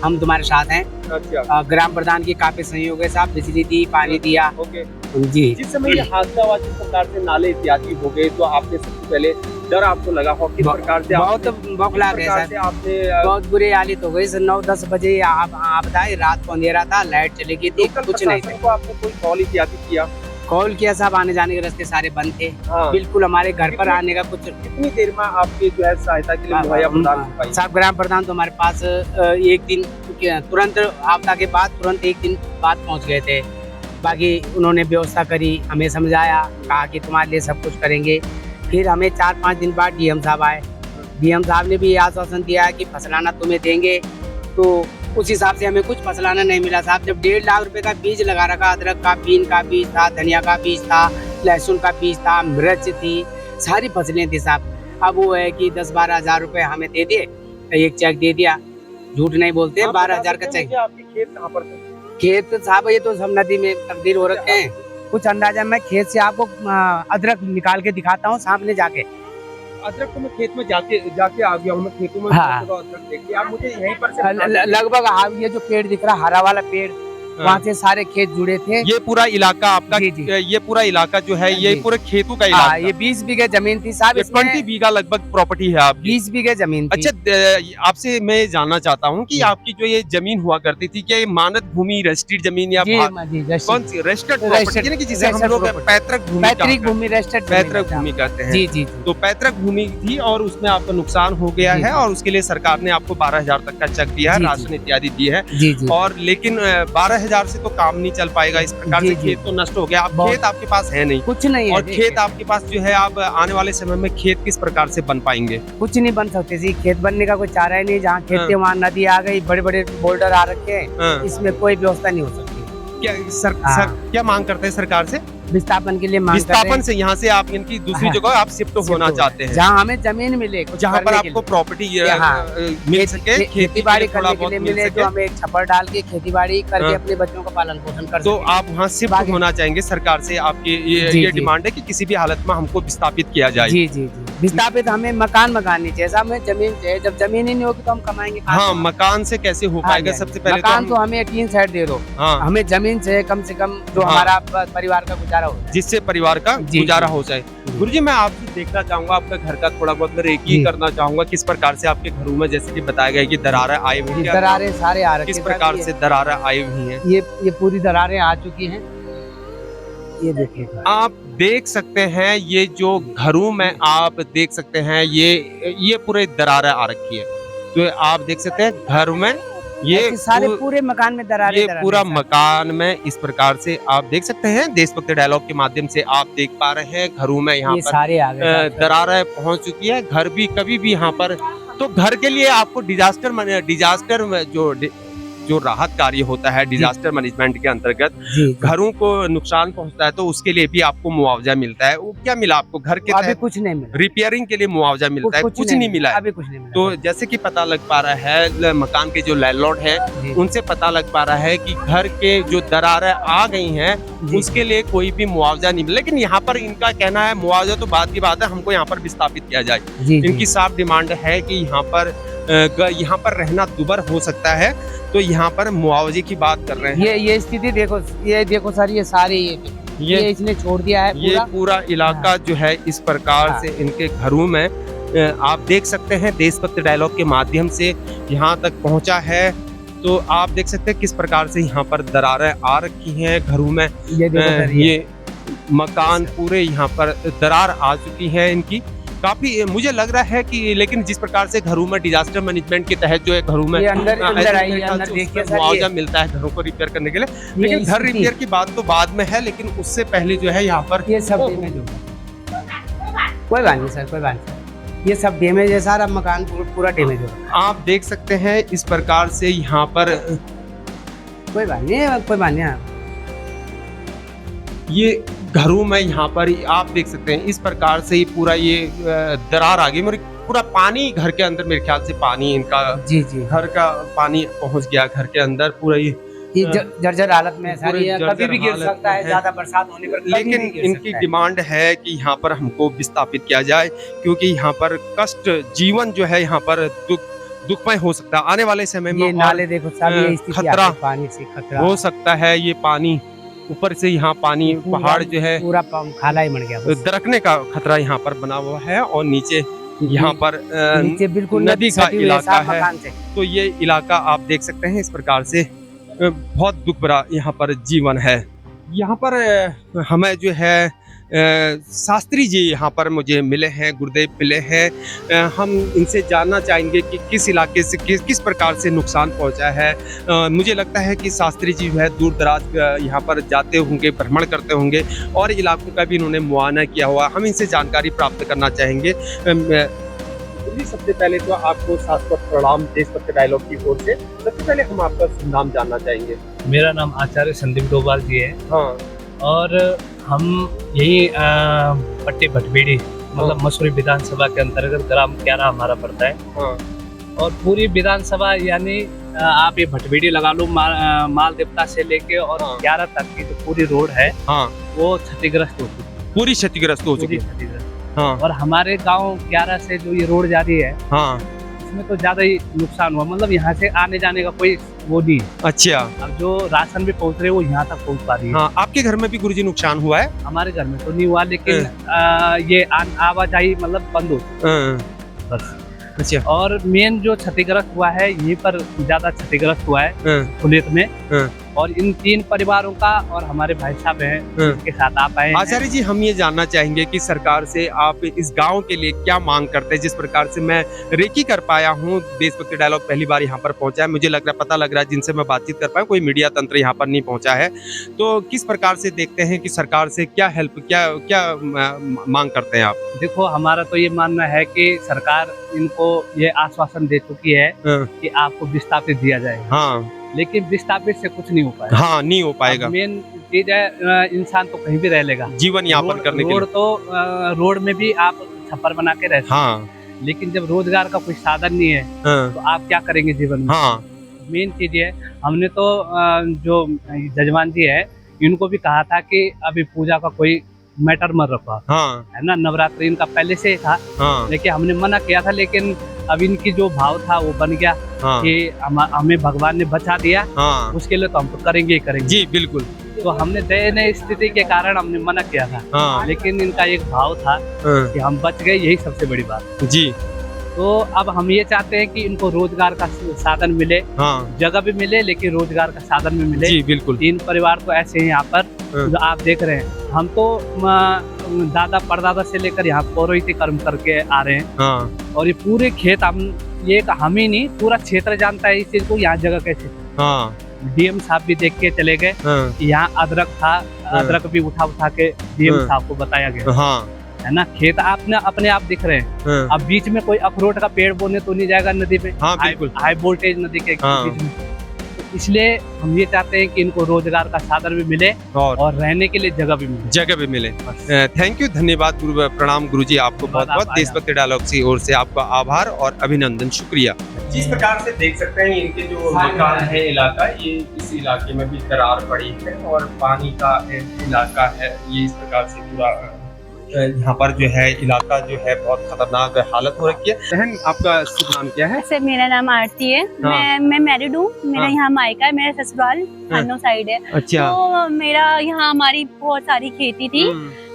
हम तुम्हारे साथ हैं। अच्छा। ग्राम प्रधान की काफी सहयोग है साहब, बिजली दी, पानी दिया। ओके। जी। जिस समय ये हादसा हुआ, जिस प्रकार से नाले इत्यादि हो गए, तो आपने सबसे पहले डर आपको लगा हो किस प्रकार से? बहुत बौखला गए सर, आपने बहुत बुरी हालत हो गई। 9-10 बजे आपदा, रात को अंधेरा था, लाइट चली गई थी, कुछ नहीं था। को आपने कोई कॉल इत्यादि किया? कॉल किया साहब, आने जाने के रास्ते सारे बंद थे। हाँ। बिल्कुल हमारे घर पर आने का कुछ। कितनी देर में आपकी जो है सहायता के लिए मुहैया प्रदान हो पाई? साहब ग्राम प्रधान तो हमारे पास एक दिन तुरंत आपदा के बाद तुरंत एक दिन बाद पहुंच गए थे। बाकी उन्होंने व्यवस्था करी, हमें समझाया, कहा कि तुम्हारे लिए सब कुछ करेंगे। फिर हमें 4-5 दिन बाद डीएम साहब आए। डीएम साहब ने भी ये आश्वासन दिया कि फसलाना तुम्हें देंगे, तो उस हिसाब से हमें कुछ फसलाना नहीं मिला साहब। जब 1.5 लाख रुपए का बीज लगा रखा, अदरक का, बीन का बीज था, धनिया का बीज था, लहसुन का बीज था, मिर्च थी, सारी फसलें थी साहब। अब वो है कि 10-12 हजार रुपए हमें दे दिए, एक चेक दे दिया, झूठ नहीं बोलते, 12 हजार का चेक। आपके खेत कहाँ पर थे? खेत साहब ये तो सब नदी में तब्दील हो रखे हैं। कुछ अंदाजा मैं खेत से आपको अदरक निकाल के दिखाता हूँ सामने जाके। अदरक तो मैं खेत में जाके आ गया हूँ, मैं खेतों में हाँ। अदरक देख लिया। आप मुझे यहीं पर से लगभग ये जो पेड़ दिख रहा हरा वाला पेड़, वहाँ से सारे खेत जुड़े थे। ये पूरा इलाका आपका? जी, जी। ये पूरा इलाका जो है ये जी। पूरे खेतों का हाँ, इलाका? ये 20 बीघे जमीन थी साहब। 20 बीघा लगभग प्रॉपर्टी है आपकी? 20 बीघे जमीन थी। अच्छा, आपसे मैं जानना चाहता हूँ कि आपकी जो ये जमीन हुआ करती थी, क्या ये मानद भूमि, रजिस्ट्रीड जमीन या कौन सी रजिस्टर्ड प्रॉपर्टी, यानी कि जिसे हम लोग पैतृक भूमि रजिस्टर्ड पैतृक भूमि कहते हैं? जी जी। तो पैतृक भूमि थी और उसमें आपका नुकसान हो गया है और उसके लिए सरकार ने आपको 12,000 तक का चेक दिया है, जी, राशन इत्यादि दी है। जी जी। और लेकिन 12,000 से तो काम नहीं चल पाएगा, इस प्रकार से जी, जी। खेत तो नष्ट हो गया। अब खेत आपके पास है नहीं, कुछ नहीं है। और खेत आपके पास जो है, आप आने वाले समय में खेत किस प्रकार से बन पाएंगे? कुछ नहीं बन सकते जी, खेत बनने का कोई चारा ही नहीं। जहाँ खेत थे वहाँ नदी आ गई, बड़े बड़े बोल्डर आ रखे हैं, इसमें कोई व्यवस्था नहीं हो सकती। क्या मांग करते हैं सरकार से? विस्थापन के लिए मांग कर रहे हैं। विस्थापन से यहाँ से आप इनकी दूसरी जगह आप शिफ्ट होना चाहते हैं, जहाँ हमें जमीन मिले, जहाँ पर आपको प्रॉपर्टी मिल सके, खेती बाड़ी करने के लिए मिले, जो हमें छप्पर डाल के खेती बाड़ी करके अपने बच्चों का पालन पोषण कर तो आप वहाँ शिफ्ट होना चाहेंगे। सरकार से आपकी ये डिमांड है कि किसी भी हालत में हमको विस्थापित किया जाए। जी जी जी। विस्थापित हमें मकान नहीं चाहिए, हमें जमीन चाहिए। जब जमीन ही नहीं होगी तो हम कमाएंगे कहाँ? हाँ, मकान से कैसे हो पाएगा? सबसे पहले मकान तो हमें 3 साइड दे दो। हाँ, हमें जमीन चाहिए कम से कम, जो हमारा परिवार का गुजारा हो, जिससे परिवार का गुजारा हो जाए। गुरुजी, मैं आपसे देखना चाहूंगा आपका घर का थोड़ा बहुत मैं रेकी करना चाहूंगा, किस प्रकार से आपके घरों में जैसे कि बताया गया कि दरारें आई हुई हैं, दरारें सारे आ रही किस प्रकार से दरारें आई हुई हैं? ये पूरी दरारें आ चुकी हैं, ये देखिए। आप देख सकते हैं, ये जो घरों में आप देख सकते हैं, ये पूरे दरारें आ रखी है। तो आप देख सकते हैं घर में ये सारे पूरे मकान में दरारें, ये पूरा मकान में इस प्रकार से आप देख सकते हैं। देशभक्ति डायलॉग के माध्यम से आप देख पा रहे हैं घरों में यहाँ पर सारे आ गए, दरारें पहुंच चुकी है। घर भी कभी भी यहाँ पर, तो घर के लिए आपको डिजास्टर में जो राहत कार्य होता है डिजास्टर मैनेजमेंट के अंतर्गत, घरों को नुकसान पहुंचता है तो उसके लिए भी आपको मुआवजा मिलता है। वो क्या मिला आपको? घर के अभी कुछ नहीं मिला, रिपेयरिंग के लिए मुआवजा मिलता है, कुछ नहीं मिला है अभी, कुछ नहीं मिला। तो जैसे कि पता लग पा रहा है, मकान के जो लैंडलॉर्ड है उनसे पता लग पा रहा है कि घर के जो दरारें आ गई हैं उसके लिए कोई भी मुआवजा नहीं मिला। लेकिन यहाँ पर इनका कहना है मुआवजा तो बात की बात है, हमको यहाँ पर विस्थापित किया जाए। इनकी साफ डिमांड है कि यहाँ पर रहना दुभर हो सकता है, तो यहाँ पर मुआवजे की बात कर रहे हैं। ये स्थिति देखो, ये देखो सर, ये सारे ये इसने छोड़ दिया है। ये पूरा इलाका जो है इस प्रकार से इनके घरों में आप देख सकते हैं। देशभक्ति डायलॉग के माध्यम से यहाँ तक पहुँचा है, तो आप देख सकते हैं किस प्रकार से यहाँ पर दरारें आ रखी हैं घरों में। ये मकान पूरे यहाँ पर दरार आ चुकी है इनकी काफी, मुझे लग रहा है कि, लेकिन जिस प्रकार से घरों में डिजास्टर मैनेजमेंट के तहत जो है घरों में मुआवजा मिलता है घरों को रिपेयर करने के लिए, लेकिन घर रिपेयर की बात तो बाद में है, लेकिन उससे पहले जो है यहाँ पर ये सब डैमेज हो गया। कोई बात नहीं सर, कोई बात नहीं, ये सब डैमेज है, सारा मकान पूरा डैमेज हो गया। आप देख सकते हैं इस प्रकार से यहाँ पर कोई बात नहीं, कोई बात नहीं। ये घरों में यहाँ पर आप देख सकते हैं इस प्रकार से ही पूरा ये दरार आ गई, मेरे पूरा पानी घर के अंदर, मेरे ख्याल से पानी इनका जी जी घर का पानी पहुंच गया घर के अंदर पूरा ये जर्जर हालत में सारी है, जर्जर कभी भी गिर हालत सकता में है है। ज्यादा बरसात होने पर, कभी लेकिन भी गिर इनकी सकता है। डिमांड है कि यहाँ पर हमको विस्थापित किया जाए, क्योंकि यहाँ पर कष्ट जीवन जो है यहाँ पर दुखमय हो सकता है आने वाले समय में। ये नाले देखो सब ये स्थिति खतरा आ गई, पानी से खतरा हो सकता है, ये पानी ऊपर से यहाँ पानी पहाड़ जो है पूरा खाला ही बन गया बस। दरकने का खतरा यहाँ पर बना हुआ है, और नीचे यहाँ पर नीचे बिल्कुल नदी का सटी हुई है, इलाका साफ है। मकान से। तो ये इलाका आप देख सकते हैं इस प्रकार से बहुत दुख भरा यहाँ पर जीवन है। यहाँ पर हमें जो है शास्त्री जी यहाँ पर मुझे मिले हैं, गुरुदेव मिले हैं। हम इनसे जानना चाहेंगे कि किस इलाके से किस प्रकार से नुकसान पहुँचा है। मुझे लगता है कि शास्त्री जी जो है दूर दराज यहाँ पर जाते होंगे, भ्रमण करते होंगे और इलाकों का भी इन्होंने मुआयना किया हुआ। हम इनसे जानकारी प्राप्त करना चाहेंगे। सबसे पहले तो आपको शाश्वत प्रणाम देशभक्त डायलॉग की ओर से। सबसे पहले हम आपका नाम जानना चाहेंगे। मेरा नाम आचार्य संदीप डोभाल जी है। हाँ। और हम यही पट्टी भटबीड़ी मतलब मसूरी विधानसभा के अंतर्गत ग्राम क्यारा हमारा पड़ता है। हाँ। और पूरी विधानसभा यानी आप ये भटबीड़ी लगा लो, माल देवता से लेके और हाँ। क्यारा तक की जो पूरी रोड है हाँ। वो क्षतिग्रस्त हो चुकी है, पूरी क्षतिग्रस्त हो चुकी है। क्षतिग्रस्त। हाँ। और हमारे गांव क्यारा से जो ये रोड जा रही है, हाँ। इसमें तो ज्यादा ही नुकसान हुआ, मतलब यहाँ से आने जाने का कोई वो नहीं है। अच्छा। अब जो राशन भी पहुँच रहे वो यहाँ तक पहुँच पा रही है। हाँ, आपके घर में भी गुरुजी नुकसान हुआ है? हमारे घर में तो नहीं हुआ, लेकिन ये आवाजाही मतलब बंद हो चुकी बस। अच्छा। और मेन जो क्षतिग्रस्त हुआ है यहीं पर ज्यादा क्षतिग्रस्त हुआ है फुलेत में। और इन 3 परिवारों का और हमारे भाई साहब हैं के साथ आप आए हैं। आचार्य जी, हम ये जानना चाहेंगे कि सरकार से आप इस गांव के लिए क्या मांग करते हैं? जिस प्रकार से मैं रेकी कर पाया हूँ, देशभक्ति डायलॉग पहली बार यहाँ पर पहुंचा है, मुझे लग रहा है, पता लग रहा है जिनसे मैं बातचीत कर पाया, कोई मीडिया तंत्र यहाँ पर नहीं पहुंचा है। तो किस प्रकार से देखते हैं कि सरकार से क्या हेल्प, क्या मांग करते हैं आप? देखो, हमारा तो ये मानना है कि सरकार इनको ये आश्वासन दे चुकी है कि आपको विस्थापित दिया जाएगा। हाँ। लेकिन विस्थापित से कुछ नहीं हो पाएगा। हाँ, नहीं हो पाएगा। मेन चीज है, इंसान तो कहीं भी रह लेगा जीवन यापन करने के लिए। रोड में भी आप छप्पर बना के रहते हैं। हाँ। लेकिन जब रोजगार का कोई साधन नहीं है तो आप क्या करेंगे जीवन में? हाँ। मेन चीज है, हमने तो जो जजमान जी है इनको भी कहा था कि अभी पूजा का कोई मैटर मत रखा। हाँ। है ना, नवरात्रि इनका पहले से था। हाँ। लेकिन हमने मना किया था, लेकिन अब इनकी जो भाव था वो बन गया। हाँ। कि हमें भगवान ने बचा दिया। हाँ। उसके लिए तो हम तो करेंगे ही करेंगे। जी बिल्कुल। तो हमने दयनीय स्थिति के कारण हमने मना किया था। हाँ। लेकिन इनका एक भाव था कि हम बच गए, यही सबसे बड़ी बात। जी। तो अब हम ये चाहते हैं कि इनको रोजगार का साधन मिले। हाँ। जगह भी मिले, लेकिन रोजगार का साधन भी मिले। जी बिल्कुल। 3 परिवार तो ऐसे हैं यहाँ पर जो आप देख रहे हैं। हम तो दादा परदादा से लेकर यहाँ पौरोहित्य कर्म करके आ रहे हैं। हाँ। और ये पूरे खेत हम ही नहीं, पूरा क्षेत्र जानता है इस चीज को, यहाँ जगह कैसे। हाँ। डीएम साहब भी देख के चले गए। हाँ। यहाँ अदरक था, अदरक भी उठा के डीएम साहब को बताया गया। हाँ। है ना, खेत आपने अपने आप दिख रहे हैं। अब बीच में कोई अखरोट का पेड़ बोने तो नहीं जाएगा नदी में। हाँ, बिल्कुल। हाई वोल्टेज नदी के बीच में। तो इसलिए हम ये चाहते हैं कि इनको रोजगार का साधन भी मिले और रहने के लिए जगह भी मिले। थैंक यू, धन्यवाद, प्रणाम गुरुजी, आपको बहुत बहुत देशभक्ति डायलॉग की ओर से आपका आभार और अभिनंदन, शुक्रिया। जिस प्रकार से देख सकते हैं इनके जो मकान है इलाका, ये इस इलाके में भी दरार पड़ी है और पानी का इलाका है। ये इस प्रकार से पूरा यहाँ पर जो है इलाका जो है बहुत खतरनाक हालत हो रखी है। बहन, आपका शुभ नाम क्या है? सर, मेरा नाम आरती है। हाँ। मैं मैरिड हूँ। मेरा यहाँ मायका है, मेरा ससुराल खानो साइड है। अच्छा। तो मेरा यहाँ हमारी बहुत सारी खेती थी।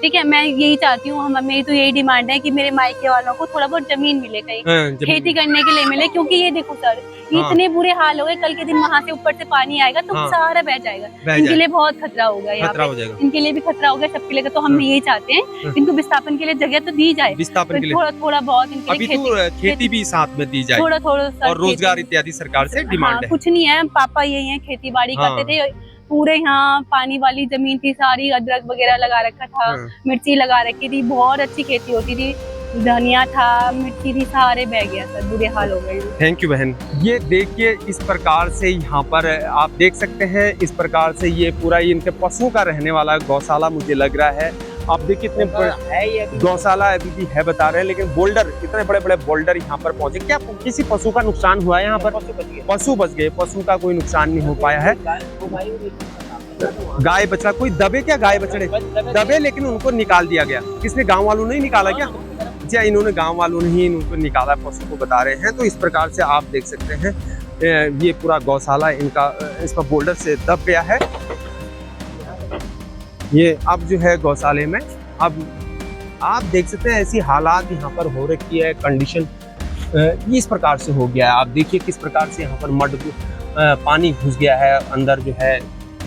ठीक है, मैं यही चाहती हूँ, मेरी तो यही डिमांड है कि मेरे मायके वालों को थोड़ा बहुत जमीन मिले, कहीं खेती करने के लिए मिले। क्योंकि ये देखो सर, इतने बुरे हाल हो गए, कल के दिन वहाँ से ऊपर से पानी आएगा तो सारा बह जाएगा। इनके लिए बहुत खतरा होगा, यहाँ पे इनके लिए भी खतरा होगा, सबके लिए। तो हम यही चाहते हैं इनको विस्थापन के लिए जगह तो दी जाए, विस्थापन के लिए थोड़ा बहुत इनके अभी तो खेती भी साथ में दी जाए, थोड़ा और रोजगार इत्यादि सरकार से डिमांड है। कुछ नहीं है, पापा यही है, खेती बाड़ी करते थे। पूरे यहाँ पानी वाली जमीन थी सारी, अदरक वगैरह लगा रखा था, मिर्ची लगा रखी थी, बहुत अच्छी खेती होती थी। धनिया था, मिर्ची थी, सारे बह गया सर, बुरे हाल हो गए। थैंक यू बहन। ये देखिए इस प्रकार से यहाँ पर आप देख सकते हैं, इस प्रकार से ये पूरा इनके पशुओं का रहने वाला गौशाला मुझे लग रहा है। आप देखिए कितने गौशाला अभी भी है बता रहे हैं, लेकिन बोल्डर, इतने बड़े बड़े बोल्डर यहाँ पर पहुंचे। क्या किसी पशु का नुकसान हुआ है यहाँ पर? पशु बच गए, पशु का कोई नुकसान नहीं हो पाया है। गाय बछड़ा कोई दबे क्या? गाय बछड़े दबे, लेकिन उनको निकाल दिया गया। किसने? गांव वालों ने ही निकाला क्या? जी, इन्होंने, गांव वालों ने ही इनको निकाला, पशु को बता रहे हैं। तो इस प्रकार से आप देख सकते हैं ये पूरा गौशाला इनका इसका बोल्डर से दब गया है। ये अब जो है गौशाले में अब आप देख सकते हैं ऐसी हालात यहाँ पर हो रखी है, कंडीशन इस प्रकार से हो गया है। आप देखिए किस प्रकार से यहाँ पर मड पानी घुस गया है अंदर जो है।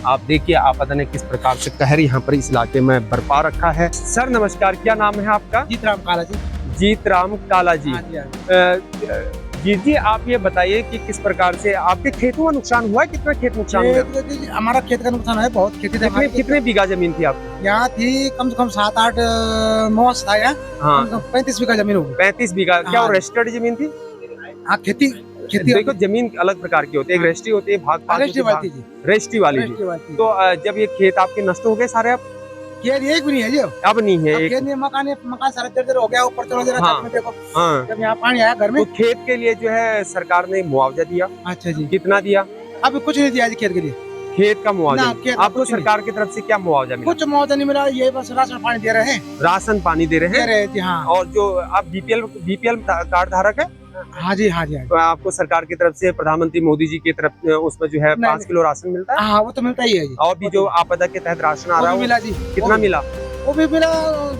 आप देखिए आपदा ने किस प्रकार से कहर यहाँ पर इस इलाके में बरपा रखा है। सर नमस्कार, क्या नाम है आपका? जीतराम काला जी। जीतराम काला जी। जी आप ये बताइए कि किस प्रकार से आपके खेतों का नुकसान हुआ है? कितना खेत नुकसान हुआ? हमारा खेत का नुकसान है, बहुत खेती थी। कितने बीघा जमीन थी आपकी? यहाँ थी कम से कम 7-8 मोस था यहाँ। हाँ, 35 बीघा जमीन होगी। 35 बीघा। क्या और रजिस्टर्ड जमीन थी? हाँ, खेती देखो जमीन अलग प्रकार की होती है, एक रजिस्ट्री होती है, भाग रजिस्ट्री वाली जी। तो जब ये खेत आपके नष्ट हो गए सारे, अब खेत एक भी नहीं है, अब नहीं है एक। मकान सारा जर्जर हो गया, ऊपर चलो जरा छत में देखो। हाँ, जब यहाँ पानी आया घर में, तो खेत के लिए जो है सरकार ने मुआवजा दिया। अच्छा जी। कितना दिया? अभी कुछ नहीं दिया जी खेत के लिए। खेत का मुआवजा आपको सरकार की तरफ से क्या मुआवजा मिला? कुछ मुआवजा नहीं मिला, ये बस राशन पानी दे रहे हैं। राशन पानी दे रहे हैं जी। हाँ। और जो आप बीपीएल कार्ड धारक है? हाँ जी, हाँ जी। तो आपको सरकार की तरफ से प्रधानमंत्री मोदी जी की तरफ उसमें जो है 5 किलो राशन मिलता है। हाँ, वो तो मिलता ही है जी। और भी जो आपदा के तहत राशन आ रहा है मिला जी। कितना मिला? वो भी मिला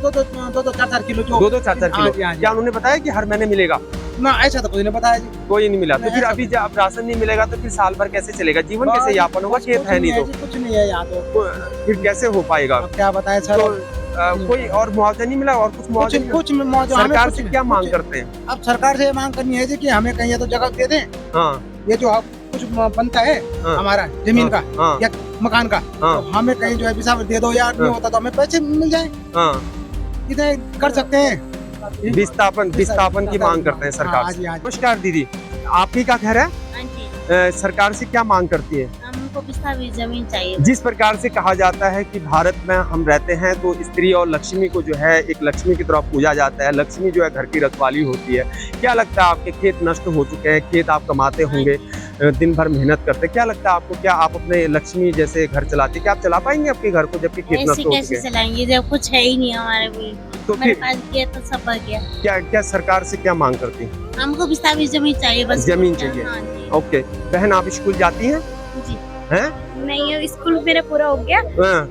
2-4 किलो। 2-4 किलो। क्या उन्होंने बताया कि हर महीने मिलेगा? ना, ऐसा तो कोई नहीं बताया जी। कोई नहीं मिला। तो फिर अभी जब राशन नहीं मिलेगा तो फिर साल भर कैसे चलेगा? जीवन कैसे यापन होगा? खेत है नहीं तो कुछ नहीं है यहाँ तो फिर कैसे हो पाएगा? क्या बताए सर? कोई और मुआवजा नहीं मिला? और कुछ मुआवजा? कुछ मुआवजा सरकार से क्या मांग करते हैं? अब सरकार से मांग करनी है जी कि हमें कहीं तो जगह दे दें। हाँ, ये जो कुछ बनता है हमारा जमीन का या मकान का, तो हमें कहीं जो है विसावट दे दो यार। नहीं होता तो हमें पैसे मिल जाए। इतने कर सकते हैं। विस्थापन की मांग करते हैं सरकार से। नमस्कार दीदी, आपकी क्या खैर है? सरकार से क्या मांग करती है? हमको विस्थापित जमीन चाहिए। जिस प्रकार से कहा जाता है कि भारत में हम रहते हैं तो स्त्री और लक्ष्मी को जो है एक लक्ष्मी की तरह पूजा जाता है। लक्ष्मी जो है घर की रखवाली होती है। क्या लगता है आपके खेत नष्ट हो चुके हैं, खेत आप कमाते होंगे, दिन भर मेहनत करते, क्या लगता है आपको, क्या आप अपने लक्ष्मी जैसे घर चलाते, क्या आप चला पाएंगे आपके घर को जबकि खेत नष्ट हो चुके हैं? चलाएंगे जब कुछ है ही नहीं हमारे भी। तो मेरे पास किया तो सब बच गया। क्या सरकार से क्या मांग करती हैं? हमको विस्थापित जमीन चाहिए बस। जमीन चाहिए। हाँ जी। ओके बहन, आप स्कूल जाती हैं? जी। हैं? नहीं, स्कूल मेरा पूरा हो गया,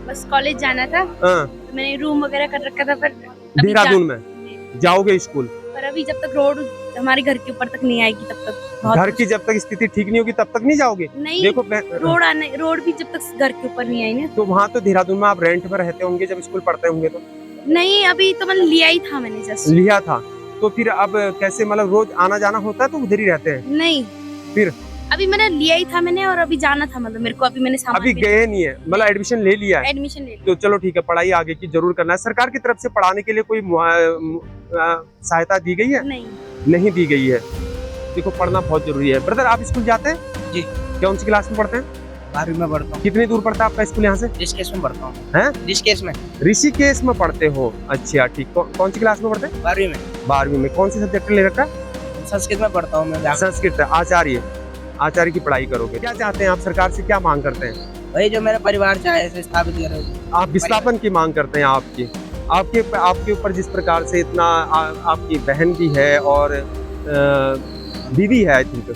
बस कॉलेज जाना था। तो मैंने रूम वगैरह कर रखा था, पर देहरादून में जाओगे स्कूल? पर अभी जब तक रोड हमारे घर के ऊपर तक नहीं आएगी तब तक घर की जब तक स्थिति ठीक नहीं होगी तब तक नहीं जाओगे? नहीं, देखो रोड भी जब तक घर के ऊपर नहीं आई ना। तो वहाँ तो देहरादून में आप रेंट पर रहते होंगे जब स्कूल पढ़ते होंगे तो? नहीं, अभी तो मैंने लिया ही था, मैंने जस्ट लिया था। तो फिर अब कैसे, मतलब रोज आना जाना होता है तो उधर ही रहते हैं? नहीं, फिर अभी मैंने लिया ही था मैंने, और अभी जाना था, मतलब मेरे को अभी मैंने सामान अभी गए नहीं है, मतलब एडमिशन ले लिया है? एडमिशन ले लिया। तो चलो ठीक है, पढ़ाई आगे की जरूर करना है। सरकार की तरफ से पढ़ाने के लिए कोई सहायता दी गई है? नहीं दी गई है। देखो पढ़ना बहुत जरूरी है। ब्रदर आप स्कूल जाते हैं? जी। कौन सी क्लास में पढ़ते हैं? 12वीं में पढ़ता हूँ। कितनी दूर पड़ता है आपका स्कूल यहाँ से? ऋषिकेश में पढ़ता हूँ। हैं? ऋषिकेश में। ऋषिकेश में पढ़ते हो? अच्छा ठीक। कौन सी क्लास में पढ़ते हैं? 12वीं में। 12वीं में। कौन सी सब्जेक्ट ले रखा? संस्कृत में पढ़ता हूँ मैं। संस्कृत। आचार्य की पढ़ाई करोगे। क्या चाहते हैं आप, सरकार से क्या मांग करते हैं? वही जो मेरा परिवार चाहे ऐसे स्थापित करे। आप विस्थापन की मांग करते हैं आपके ऊपर जिस प्रकार से इतना आपकी बहन भी है और दीदी है आई थिंक,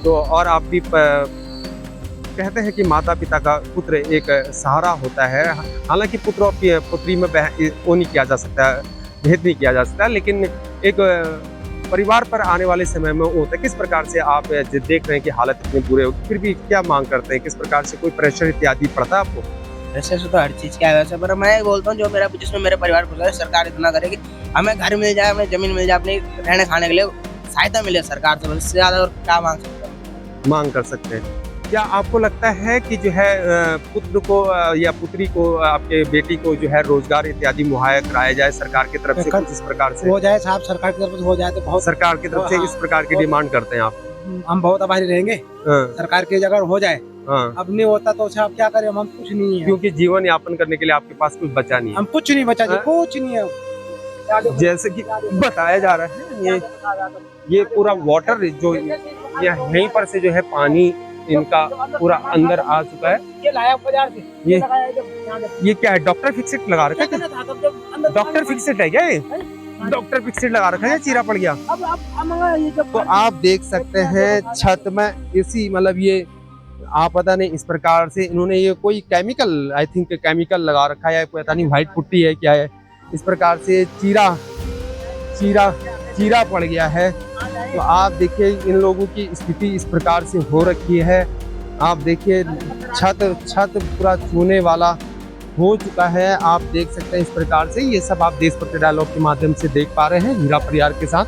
तो और आप भी कहते हैं कि माता पिता का पुत्र एक सहारा होता है। हालांकि पुत्र और पुत्री में वो नहीं किया जा सकता, भेद नहीं किया जा सकता, लेकिन एक परिवार पर आने वाले समय में होता है। किस प्रकार से आप देख रहे हैं कि हालत इतनी बुरे हो, फिर भी क्या मांग करते हैं? किस प्रकार से कोई प्रेशर इत्यादि पड़ता है आपको? वैसे तो हर चीज क्या है वैसे, पर मैं बोलता हूँ जो मेरा जिसमें मेरे परिवार को है, सरकार इतना करे कि हमें घर मिल जाए, हमें जमीन मिल जाए, अपने रहने खाने के लिए सहायता मिले सरकार से, इससे ज्यादा और क्या मांग सकते हैं? मांग कर सकते हैं। क्या आपको लगता है कि जो है पुत्र को या पुत्री को, आपके बेटी को जो है रोजगार इत्यादि मुहैया कराया जाए सरकार की तरफ से, कुछ इस प्रकार से हो जाए साहब, सरकार की तरफ से हो जाए तो बहुत, सरकार की तरफ से इस प्रकार की डिमांड करते हैं आप? हम बहुत आभारी रहेंगे। सरकार की अगर हो जाए, अब नहीं होता तो आप क्या करें, हम कुछ नहीं है, क्योंकि जीवन यापन करने के लिए आपके पास कुछ बचा नहीं है। हम कुछ नहीं बचा, कुछ नहीं है। जैसे कि बताया जा रहा है, ये पूरा वाटर जो यहीं पर से जो है पानी इनका पूरा अंदर आ चुका है। ये लाया बाजार से, ये क्या है, डॉक्टर फिक्सेट लगा रखा है? डॉक्टर फिक्सेट है क्या ये? डॉक्टर फिक्सेट लगा रखा है, चीरा पड़ गया। तो आप देख सकते हैं छत में इसी मतलब ये आपदा ने इस प्रकार से इन्होंने ये कोई केमिकल, आई थिंक केमिकल लगा रखा है, पता नहीं व्हाइट पुट्टी है क्या है, इस प्रकार से चीरा पड़ गया है। तो आप देखिए इन लोगों की स्थिति इस प्रकार से हो रखी है। आप देखिए छत पूरा छूने वाला हो चुका है। आप देख सकते हैं इस प्रकार से, ये सब आप देशभक्ति डायलॉग के माध्यम से देख पा रहे हैं। हीरा परिवार के साथ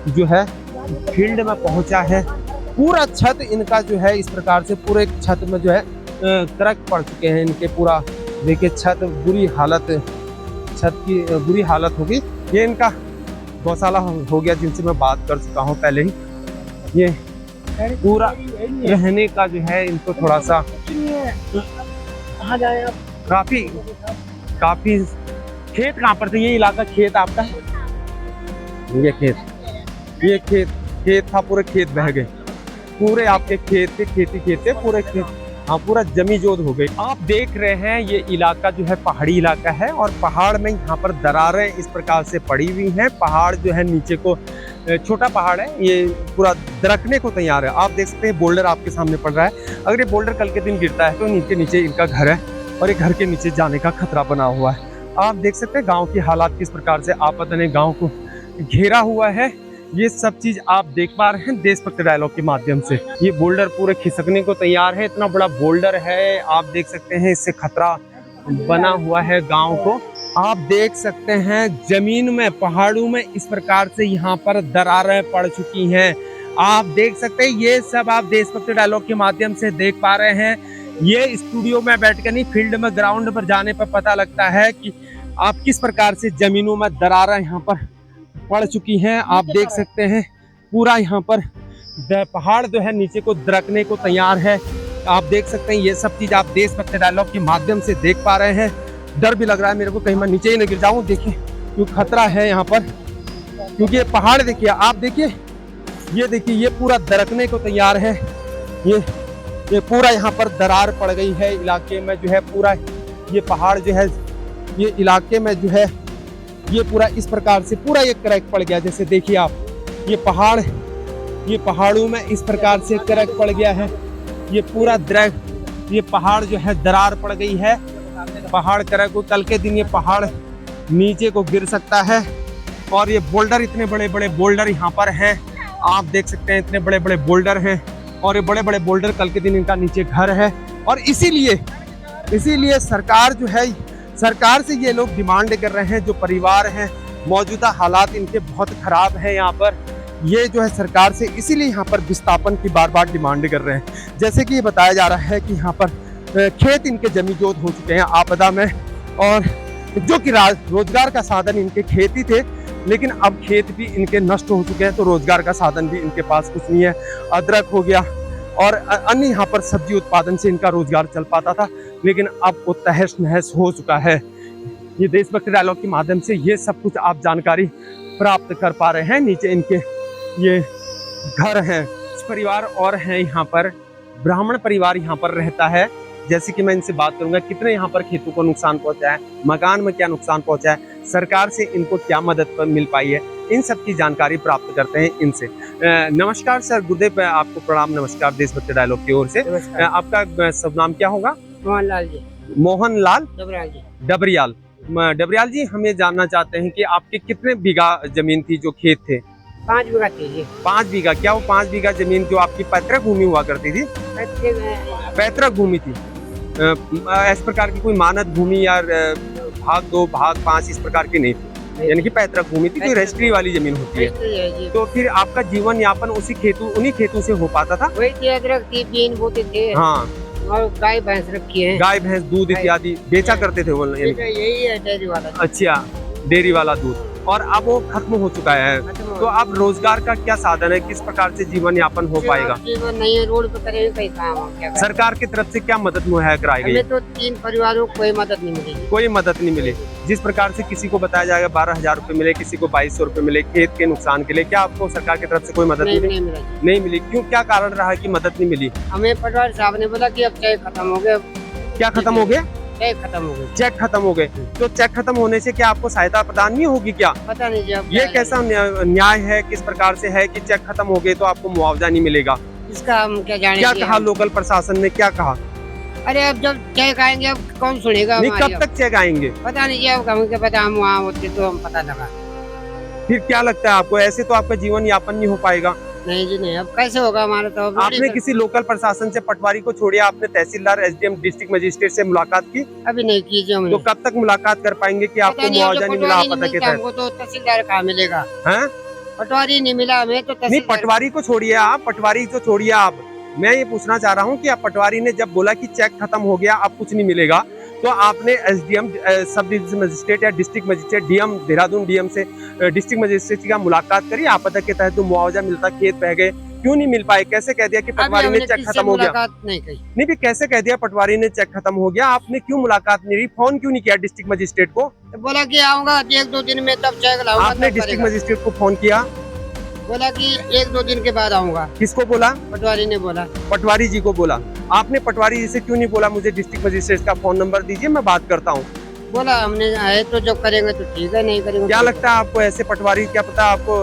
जो है फील्ड में पहुंचा है। पूरा छत इनका जो है इस प्रकार से पूरे छत में जो है क्रैक पड़ चुके हैं इनके। पूरा देखिए छत बुरी हालत, छत की बुरी हालत होगी। ये इनका गौशाला हो गया जिनसे मैं बात कर चुका हूँ पहले ही। ये पूरा रहने का जो है इनको थोड़ा सा काफी खेत कहाँ पर थे? ये इलाका खेत आपका है? ये खेत था, पूरे खेत बह गए, पूरे आपके खेत थे, खेत थे पूरे खेत, हाँ पूरा जमी जोद हो गई। आप देख रहे हैं ये इलाका जो है पहाड़ी इलाका है और पहाड़ में यहाँ पर दरारें इस प्रकार से पड़ी हुई हैं। पहाड़ जो है नीचे को छोटा पहाड़ है, ये पूरा दरकने को तैयार है। आप देख सकते हैं बोल्डर आपके सामने पड़ रहा है। अगर ये बोल्डर कल के दिन गिरता है तो नीचे इनका घर है और एक घर के नीचे जाने का खतरा बना हुआ है। आप देख सकते हैं गाँव के हालात किस प्रकार से आपदा ने गाँव को घेरा हुआ है। ये सब चीज आप देख पा रहे हैं देशभक्ति डायलॉग के माध्यम से। ये बोल्डर पूरे खिसकने को तैयार है, इतना बड़ा बोल्डर है। आप देख सकते हैं इससे खतरा बना हुआ है गांव को। आप देख सकते हैं जमीन में, पहाड़ों में इस प्रकार से यहाँ पर दरारें पड़ चुकी हैं। आप देख सकते हैं ये सब आप देशभक्ति डायलॉग के माध्यम से देख पा रहे हैं। ये स्टूडियो में बैठ कर नहीं, फील्ड में ग्राउंड पर जाने पर पता लगता है कि आप किस प्रकार से जमीनों में दरारें यहाँ पर पड़ चुकी हैं। आप देख सकते हैं पूरा यहाँ पर पहाड़ जो है नीचे को दरकने को तैयार है। आप देख सकते हैं ये सब चीज आप देशभक्ति डायलॉग के माध्यम से देख पा रहे हैं। डर भी लग रहा है मेरे को कहीं मैं नीचे ही न गिर जाऊं। देखिए क्योंकि खतरा है यहाँ पर, क्योंकि ये पहाड़ देखिए, आप देखिए ये देखिए ये पूरा दरकने को तैयार है। ये पूरा यहाँ पर दरार पड़ गई है इलाके में जो है। पूरा ये पहाड़ जो है ये इलाके में जो है ये पूरा इस प्रकार से पूरा ये क्रैक पड़ गया। जैसे देखिए आप ये पहाड़ों में इस प्रकार से क्रैक पड़ गया है। ये पूरा ये पहाड़ जो है दरार पड़ गई है। पहाड़ क्रैक को कल के दिन ये पहाड़ नीचे को गिर सकता है। और ये बोल्डर, इतने बड़े बड़े बोल्डर यहाँ पर हैं। आप देख सकते हैं इतने बड़े बड़े बोल्डर हैं और ये बड़े बड़े बोल्डर कल के दिन इनका नीचे घर है। और इसीलिए सरकार जो है, सरकार से ये लोग डिमांड कर रहे हैं, जो परिवार हैं, मौजूदा हालात इनके बहुत खराब हैं यहाँ पर। ये जो है सरकार से इसीलिए यहाँ पर विस्थापन की बार बार डिमांड कर रहे हैं। जैसे कि ये बताया जा रहा है कि यहाँ पर खेत इनके जमीजोद हो चुके हैं आपदा में, और जो कि रोजगार का साधन इनके खेती थे, लेकिन अब खेत भी इनके नष्ट हो चुके हैं, तो रोजगार का साधन भी इनके पास कुछ नहीं है। अदरक हो गया और अन्य यहाँ पर सब्जी उत्पादन से इनका रोजगार चल पाता था, लेकिन अब वो तहस नहस हो चुका है। ये देशभक्ति डायलॉग के माध्यम से ये सब कुछ आप जानकारी प्राप्त कर पा रहे हैं। नीचे इनके ये घर हैं, परिवार और हैं यहाँ पर, ब्राह्मण परिवार यहाँ पर रहता है। जैसे कि मैं इनसे बात करूंगा कितने यहाँ पर खेतों को नुकसान पहुंचा है, मकान में क्या नुकसान पहुंचा है, सरकार से इनको क्या मदद मिल पाई है, इन सब की जानकारी प्राप्त करते हैं इनसे। नमस्कार सर, गुरुदेव आपको प्रणाम, नमस्कार देशभक्ति डायलॉग की ओर से। आपका शुभ नाम क्या होगा? मोहनलाल जी। मोहनलाल डबरियाल जी। डबरियाल जी, हम ये जानना चाहते हैं कि आपके कितने बीघा जमीन थी, जो खेत थे? 5 बीघा थी जी। 5 बीघा। क्या वो 5 बीघा जमीन जो आपकी पैतृक भूमि हुआ करती थी? पैतृक भूमि थी। इस प्रकार की कोई मानद भूमि या भाग 2 भाग 5 इस प्रकार की नहीं थी? यानी कि पैतृक भूमि थी, जो रजिस्ट्री वाली जमीन होती है। तो फिर आपका जीवन यापन उन्हीं खेतों से हो पाता था? वही थी, अदरक थी, बीन बोते थे। हाँ, और गाय भैंस रखी है। गाय भैंस दूध इत्यादि बेचा करते थे वो? यही है डेयरी वाला। अच्छा, डेयरी वाला दूध। और अब वो खत्म हो चुका है, तो अब रोजगार का क्या साधन है, किस प्रकार से जीवन यापन हो पाएगा? जीवन नहीं है, रोड पे करेंगे कहीं काम हो क्या? सरकार की तरफ से क्या मदद मुहैया कराई गई? हमें तो 3 परिवारों को कोई मदद नहीं मिलेगी। कोई मदद नहीं मिली। जिस प्रकार से किसी को बताया जाएगा 12,000 रुपए मिले, किसी को 2,200 रुपए मिले खेत के नुकसान के लिए, क्या आपको सरकार की तरफ से कोई मदद मिली? नहीं मिली। क्यों, क्या कारण रहा कि मदद नहीं मिली? हमें पटवारी साहब ने बोला कि अब चेक खत्म हो गया। क्या खत्म हो गया? चेक खत्म हो गए। चेक खत्म हो गए। तो चेक खत्म होने से क्या आपको सहायता प्रदान नहीं होगी क्या? पता नहीं जब ये कैसा न्याय है, किस प्रकार से है कि चेक खत्म हो गए तो आपको मुआवजा नहीं मिलेगा? इसका हम क्या जाने। क्या कहा लोकल प्रशासन ने, क्या कहा? अरे अब जब चेक आएंगे अब कौन सुनेगा? नहीं, कब तक चेक आएंगे? पता नहीं, जब हमको पता, हम वहाँ होते तो हम पता लगा। फिर क्या लगता है आपको, ऐसे तो आपका जीवन यापन नहीं हो पाएगा? नहीं जी नहीं, अब कैसे होगा हमारा? तो आपने किसी लोकल प्रशासन से, पटवारी को छोड़िए, आपने तहसीलदार, एसडीएम, डिस्ट्रिक्ट मजिस्ट्रेट से मुलाकात की? अभी नहीं की हमने। तो कब तक मुलाकात कर पाएंगे कि आपको मुआवजा नहीं मिला आपदा के तहत? हमको तो तहसीलदार कहाँ मिलेगा? हैं? पटवारी नहीं मिला हमें तो। नहीं, पटवारी को छोड़िए आप, पटवारी को छोड़िए आप। मैं ये पूछना चाह रहा हूँ कि आप, पटवारी ने जब बोला कि चेक खत्म हो गया, अब कुछ नहीं मिलेगा, तो आपने एसडीएम, सब डिविजन मजिस्ट्रेट या district magistrate, DM, Dehradun DM से, डिस्ट्रिक्ट मजिस्ट्रेट का मुलाकात करी? आपदा के तहत जो मुआवजा मिलता, खेत बह गए, क्यों नहीं मिल पाए? कैसे कह दिया कि पटवारी ने चेक खत्म हो गया? नहीं भी कैसे कह दिया पटवारी ने चेक खत्म हो गया? आपने क्यों मुलाकात नहीं की, फोन क्यों नहीं किया डिस्ट्रिक्ट मजिस्ट्रेट को? तो बोला कि आऊंगा 1-2 दिन में, तब चेक लाऊंगा। आपने डिस्ट्रिक्ट मजिस्ट्रेट को फोन किया? बोला कि 1-2 दिन के बाद आऊंगा। किसको बोला? पटवारी ने बोला। पटवारी जी को बोला। आपने पटवारी जी से क्यों नहीं बोला मुझे डिस्ट्रिक्ट मजिस्ट्रेट का फोन नंबर दीजिए, मैं बात करता हूँ? बोला हमने आए तो जब करेंगे तो ठीक है, नहीं करेंगे। क्या लगता है आपको, ऐसे पटवारी, क्या पता आपको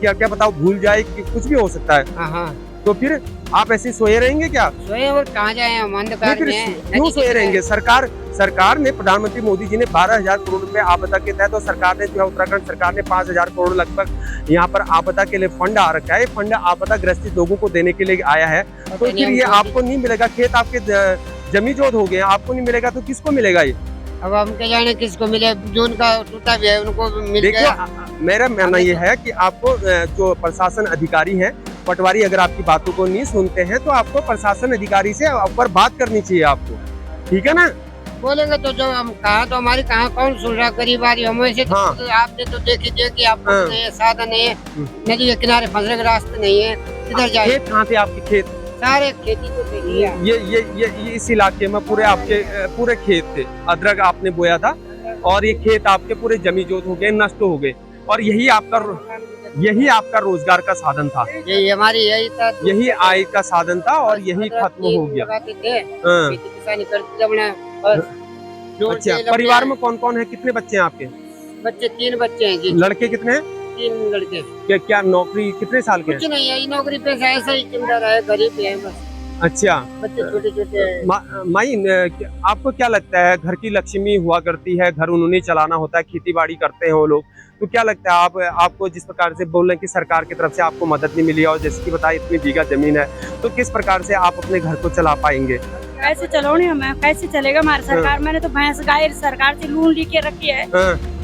क्या पता भूल जाए, कि कुछ भी हो सकता है? हाँ। तो फिर आप ऐसे सोए रहेंगे क्या? सोए और कहाँ जाए हम, अंधकार में। क्यों सोए रहेंगे? सरकार ने, प्रधानमंत्री मोदी जी ने 12,000 करोड़ रुपए आपदा के तहत, और सरकार ने जो है उत्तराखंड सरकार ने 5,000 करोड़ लगभग यहाँ पर आपदा के लिए फंड आ रखा है। फंड आपदा ग्रसित लोगों को देने के लिए आया है। तो फिर ये आपको नहीं मिलेगा, खेत आपके जमी जोत हो गए, आपको नहीं मिलेगा तो किसको मिलेगा ये? अब हम क्या जाने किसको मिले, जो उनका टूटा भी है उनको मिल गया। मेरा मानना ये है कि आपको जो प्रशासन अधिकारी हैं, पटवारी अगर आपकी बातों को नहीं सुनते हैं तो आपको प्रशासन अधिकारी से ऊपर बात करनी चाहिए आपको, ठीक है ना? बोलेंगे तो जो हम कहा, तो हमारी कहाँ कौन सुन रहा? गरीब आदमी हम ऐसे। हाँ। तो आपने तो देखिए कि आपको नहीं है, साधन नहीं है, नदी के किनारे फंसने के रास्ते नहीं है, किधर जाए? खेत कहाँ थे आपके? खेत सारे खेती तो देखिए। ये इस इलाके में पूरे आपके पूरे खेत थे, अदरक आपने बोया था, और ये खेत आपके पूरे जमी जोत हो गए, नष्ट हो गए, और यही आपका रोजगार का साधन था, यही हमारी यही आय का साधन था, और यही खत्म हो गया। अच्छा, परिवार में कौन कौन है, कितने बच्चे हैं आपके? बच्चे 3 बच्चे हैं जी। लड़के कितने हैं? 3 लड़के। क्या नौकरी, कितने साल के? कुछ नहीं है, नौकरी पे ऐसा ही चल रहा है, गरीब है बस। अच्छा, बच्चे छोटे-छोटे। माई, आपको क्या लगता है, घर की लक्ष्मी हुआ करती है, घर उन्होंने चलाना होता है, खेती बाड़ी करते हैं वो लोग, तो क्या लगता है आपको जिस प्रकार से बोल रहे हैं कि सरकार की तरफ से आपको मदद नहीं मिली, और जैसे कि बताया इतनी बीघा जमीन है, तो किस प्रकार से आप अपने घर को चला पाएंगे? कैसे चलाओ नहीं, हमें कैसे चलेगा हमारी सरकार? मैंने तो भैंस गाय सरकार से लोन लेके रखी है,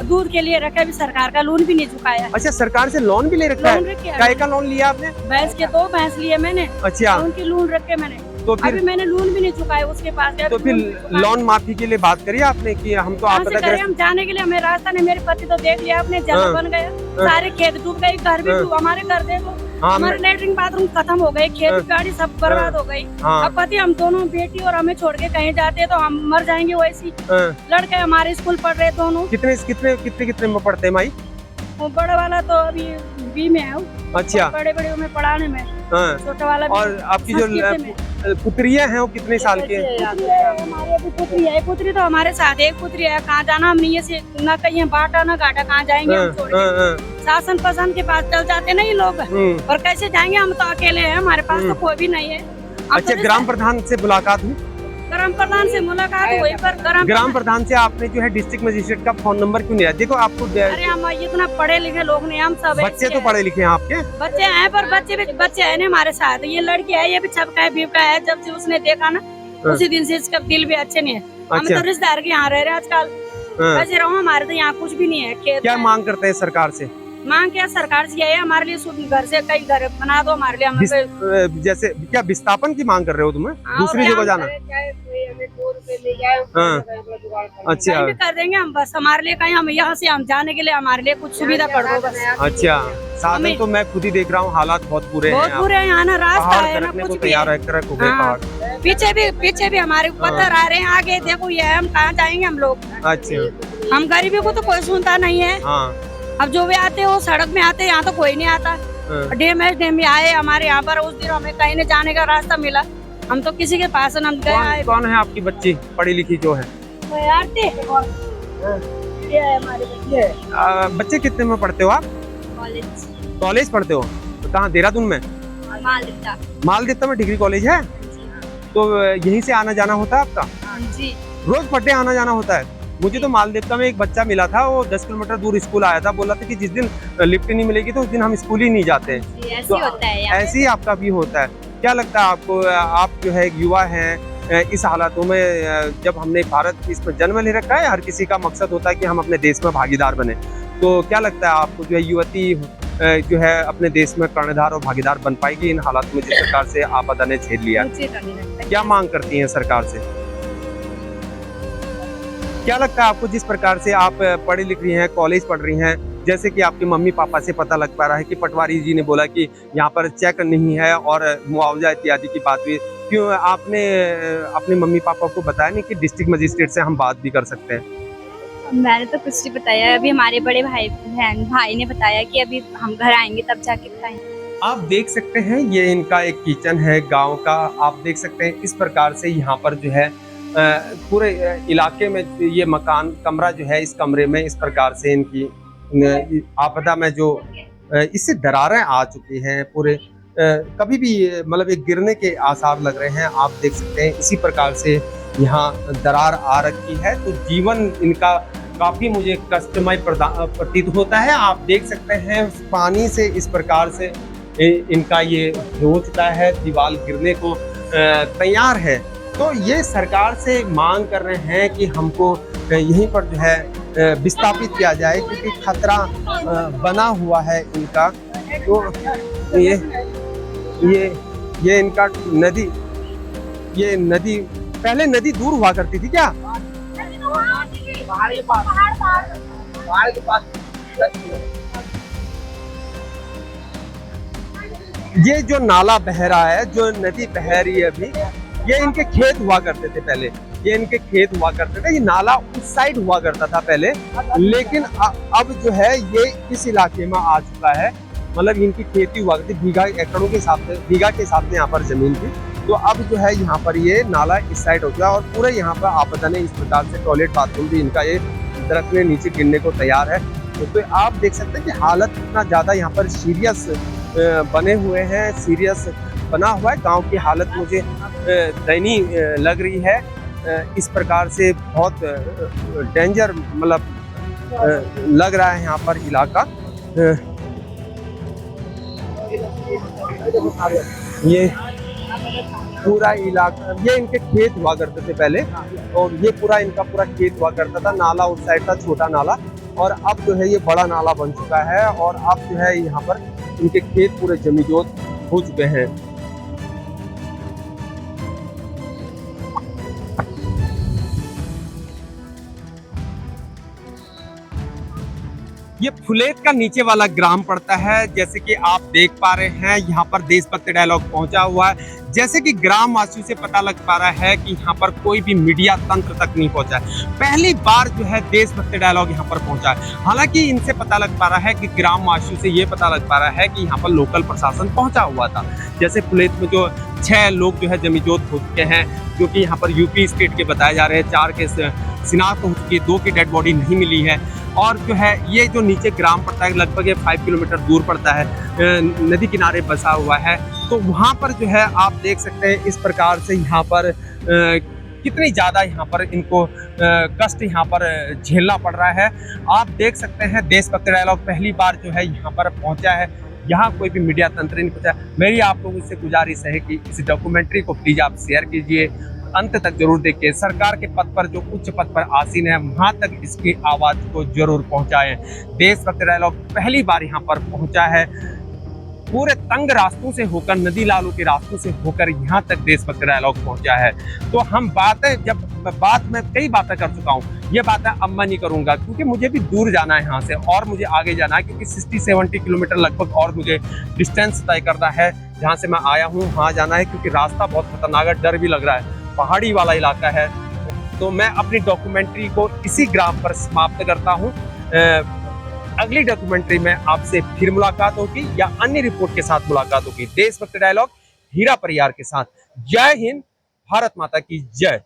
दूध के लिए रखा है, अभी सरकार का लोन भी नहीं चुकाया। अच्छा, सरकार से लोन भी ले रखा है? काय का लोन लिया आपने? भैंस के 2 भैंस लिए मैंने। अच्छा, उनके लोन रखे मैंने, तो फिर अभी मैंने लोन भी नहीं चुकाया उसके पास। तो फिर लोन माफी के लिए बात करी आपने कि हम तो हम जाने के लिए हमें रास्ता नहीं, मेरे पति तो देख लिया आपने, जगह बन गया, सारे खेत डूब गए, घर भी डूब, हमारे घर देखो, हमारे लेटरिन बाथरूम खत्म हो गए, खेती बाड़ी सब बर्बाद हो गई। अब पति, हम दोनों बेटी और हमें छोड़ के कहीं जाते तो हम मर जाएंगे वैसी। लड़के हमारे स्कूल पढ़ रहे दोनों। कितने में पढ़ते हैं माई? वो बड़ा वाला तो अभी 20 में है। अच्छा, बड़े में पढ़ाने में, छोटा वाला। और आपकी जो पुत्रियां हैं वो कितने साल के हैं? हमारी अभी पुत्री है, पुत्री तो हमारे साथ है, एक पुत्री है, कहाँ जाना हम नहीं है, ना कहीं बाटा ना घाटा, कहाँ जाएंगे हम छोड़ के? शासन पसंद के पास चल जाते ना ये लोग, और कैसे जाएंगे? हम तो अकेले हैं, हमारे पास तो कोई भी नहीं है। अच्छा, ग्राम प्रधान से मुलाकात हुई? ग्राम प्रधान से मुलाकात हुई, पर ग्राम प्रधान से आपने जो है डिस्ट्रिक्ट मजिस्ट्रेट का फोन नंबर क्यों नहीं है? देखो आपको, अरे हम इतना पढ़े लिखे लोग नहीं, हम सब बच्चे तो पढ़े लिखे हैं आपके? बच्चे हैं, पर बच्चे है ना हमारे साथ। ये लड़की है, ये भी छपका है, बीप का है, जब से उसने देखा ना उसी दिन से इसका दिल भी अच्छे नहीं है। हम तो रिश्तेदार के यहाँ रह रहे आजकल, वैसे रहो, हमारे तो यहाँ कुछ भी नहीं है। खेत क्या में मांग करते हैं सरकार से? मांग क्या सरकार से, यही हमारे लिए शुद्ध घर से कई घर बना दो हमारे लिए। हमें जैसे क्या विस्थापन की मांग कर रहे हो तुम्हें? दूसरी जगह जाना? हाँ। अच्छा कहीं भी कर देंगे हम, बस हमारे लिए कहीं हम यहाँ से हम जाने के लिए हमारे लिए कुछ सुविधा कर दो बस। अच्छा, साधन तो मैं खुद ही देख रहा हूँ, हालात बहुत बुरे हैं। बहुत बुरे हैं यहाँ ना, रास्ता पहाड़ है ना सरकने को कुछ भी तैयार है। है, क्रैक हो गए हाँ। पहाड़। पीछे भी हमारे पत्थर आ रहे हैं, आगे देखो ये है, हम कहाँ जाएंगे हम लोग। अच्छा, हम गरीबी को तो कोई सुनता नहीं है। हाँ। अब जो भी आते हो सड़क में आते, यहाँ तो कोई नहीं आता। डैम में आए हमारे यहाँ पर, उस दिन हमें कहीं न जाने का रास्ता मिला, हम तो किसी के पास हम गए। कौन है आपकी बच्ची पढ़ी लिखी जो है? ये है हमारे बच्चे। बच्चे कितने में पढ़ते हो आप? कॉलेज पढ़ते हो? तो कहाँ, देहरादून में? मालदीता में डिग्री कॉलेज है? तो यहीं से आना जाना होता है आपका? जी। रोज पढ़ने आना जाना होता है? मुझे तो मालदीता में एक बच्चा मिला था, वो 10 किलोमीटर दूर स्कूल आया था, बोला था कि जिस दिन लिफ्ट नहीं मिलेगी तो उस दिन हम स्कूल ही नहीं जाते हैं। ऐसे होता है यहाँ। ऐसे ही आपका भी होता है। क्या लगता है आपको, आप जो है युवा हैं, इस हालातों में जब हमने भारत इसमें जन्म ले रखा है, हर किसी का मकसद होता है कि हम अपने देश में भागीदार बने, तो क्या लगता है आपको जो है युवती जो है अपने देश में कर्णधार और भागीदार बन पाएगी इन हालात में जिस प्रकार से आपदा ने झेल लिया? क्या मांग करती हैं सरकार से? क्या लगता है आपको, जिस प्रकार से आप पढ़ी लिख रही हैं, कॉलेज पढ़ रही हैं, जैसे कि आपके मम्मी पापा से पता लग पा रहा है कि पटवारी जी ने बोला कि यहाँ पर चेक नहीं है और मुआवजा इत्यादि की बात हुई, क्यों आपने अपने मम्मी पापा को बताया नहीं कि डिस्ट्रिक्ट मजिस्ट्रेट से हम बात भी कर सकते हैं? मैंने तो कुछ नहीं बताया, अभी हमारे बड़े भाई ने बताया कि अभी हम घर आएंगे तब जाके बताएंगे। आप देख सकते हैं ये इनका एक किचन है गांव का। आप देख सकते हैं इस प्रकार से यहाँ पर जो है पूरे इलाके में ये मकान कमरा जो है, इस कमरे में इस प्रकार से इनकी आपदा में जो इससे दरारें आ चुकी हैं, पूरे कभी भी मतलब एक गिरने के आसार लग रहे हैं। आप देख सकते हैं इसी प्रकार से यहाँ दरार आ रखी है, तो जीवन इनका काफी मुझे कष्टमय प्रतीत होता है। आप देख सकते हैं पानी से इस प्रकार से इनका ये हो चुका है, दीवार गिरने को तैयार है। तो ये सरकार से मांग कर रहे हैं कि हमको यहीं पर जो है विस्थापित किया जाए, क्योंकि खतरा बना हुआ है इनका। तो ये इनका नदी, ये नदी पहले नदी दूर हुआ करती थी क्या? ये जो नाला बह रहा है, जो नदी बह रही है अभी, ये इनके खेत हुआ करते थे पहले, ये इनके खेत हुआ करते थे। ये नाला उस साइड हुआ करता था पहले, लेकिन अब जो है ये इस इलाके में आ चुका है। मतलब इनकी खेती हुआ करती, बीघा एकड़ों के हिसाब से, बीघा के हिसाब से यहाँ पर जमीन थी। तो अब जो है यहाँ पर ये नाला इस साइड हो गया और पूरे यहाँ पर आपदा ने इस प्रकार से टॉयलेट बाथरूम भी इनका ये दरख्त में नीचे गिरने को तैयार है। तो आप देख सकते हैं कि हालत इतना ज़्यादा यहाँ पर सीरियस बने हुए हैं, सीरियस बना हुआ है। गांव की हालत मुझे दयनीय लग रही है। इस प्रकार से बहुत डेंजर मतलब लग रहा है यहाँ पर इलाका। ये पूरा इलाका, ये इनके खेत हुआ करते थे पहले, और ये पूरा इनका पूरा खेत हुआ करता था। नाला उस साइड था, छोटा नाला, और अब जो है ये बड़ा नाला बन चुका है और अब जो है यहाँ पर इनके खेत पूरे जमीजोत हो चुके हैं। ये फुलेत का नीचे वाला ग्राम पड़ता है। जैसे कि आप देख पा रहे हैं यहाँ पर देशभक्त डायलॉग पहुंचा हुआ है। जैसे कि ग्राम वासियों से पता लग पा रहा है कि यहाँ पर कोई भी मीडिया तंत्र तक नहीं पहुंचा है। पहली बार जो है देशभक्त डायलॉग यहाँ पर पहुंचा है। हालांकि इनसे पता लग पा रहा है कि ग्राम वासियों से ये पता लग पा रहा है कि यहाँ पर लोकल प्रशासन पहुंचा हुआ था। जैसे फुलेत में जो 6 लोग जो है जमीजोत हो चुके हैं, जो कि यहाँ पर यूपी स्टेट के बताए जा रहे हैं। 4 के शिनाख्त हो चुकी है, 2 की डेड बॉडी नहीं मिली है। और जो है ये जो नीचे ग्राम पड़ता है, लगभग 5 किलोमीटर दूर पड़ता है, नदी किनारे बसा हुआ है। तो वहाँ पर जो है आप देख सकते हैं इस प्रकार से यहाँ पर कितनी ज़्यादा यहाँ पर इनको कष्ट यहाँ पर झेलना पड़ रहा है। आप देख सकते हैं देशभक्त डायलॉग पहली बार जो है यहाँ पर पहुँचा है। यहाँ कोई भी मीडिया तंत्र नहीं पहुँचा। मेरी आप लोगों से गुजारिश है कि इस डॉक्यूमेंट्री को प्लीज़ आप शेयर कीजिए, अंत तक जरूर देखिए। सरकार के पद पर, जो उच्च पद पर आसीन है, वहां तक इसकी आवाज को जरूर पहुंचाएं। देशभक्त डायलॉग पहली बार यहाँ पर पहुंचा है, पूरे तंग रास्तों से होकर, नदी लालू के रास्तों से होकर यहाँ तक देशभक्त डायलॉग पहुंचा है। तो हम मैं कई बातें कर चुका हूँ, ये बातें अब मैं नहीं करूंगा, क्योंकि मुझे भी दूर जाना है यहाँ से, और मुझे आगे जाना है, क्योंकि 60-70 किलोमीटर लगभग और मुझे डिस्टेंस तय करना है। जहाँ से मैं आया हूँ वहाँ जाना है, क्योंकि रास्ता बहुत खतरनाक है, डर भी लग रहा है, पहाड़ी वाला इलाका है। तो मैं अपनी डॉक्यूमेंट्री को इसी ग्राम पर समाप्त करता हूँ। अगली डॉक्यूमेंट्री में आपसे फिर मुलाकात होगी या अन्य रिपोर्ट के साथ मुलाकात होगी। देशभक्त डायलॉग हीरा परियार के साथ। जय हिंद, भारत माता की जय।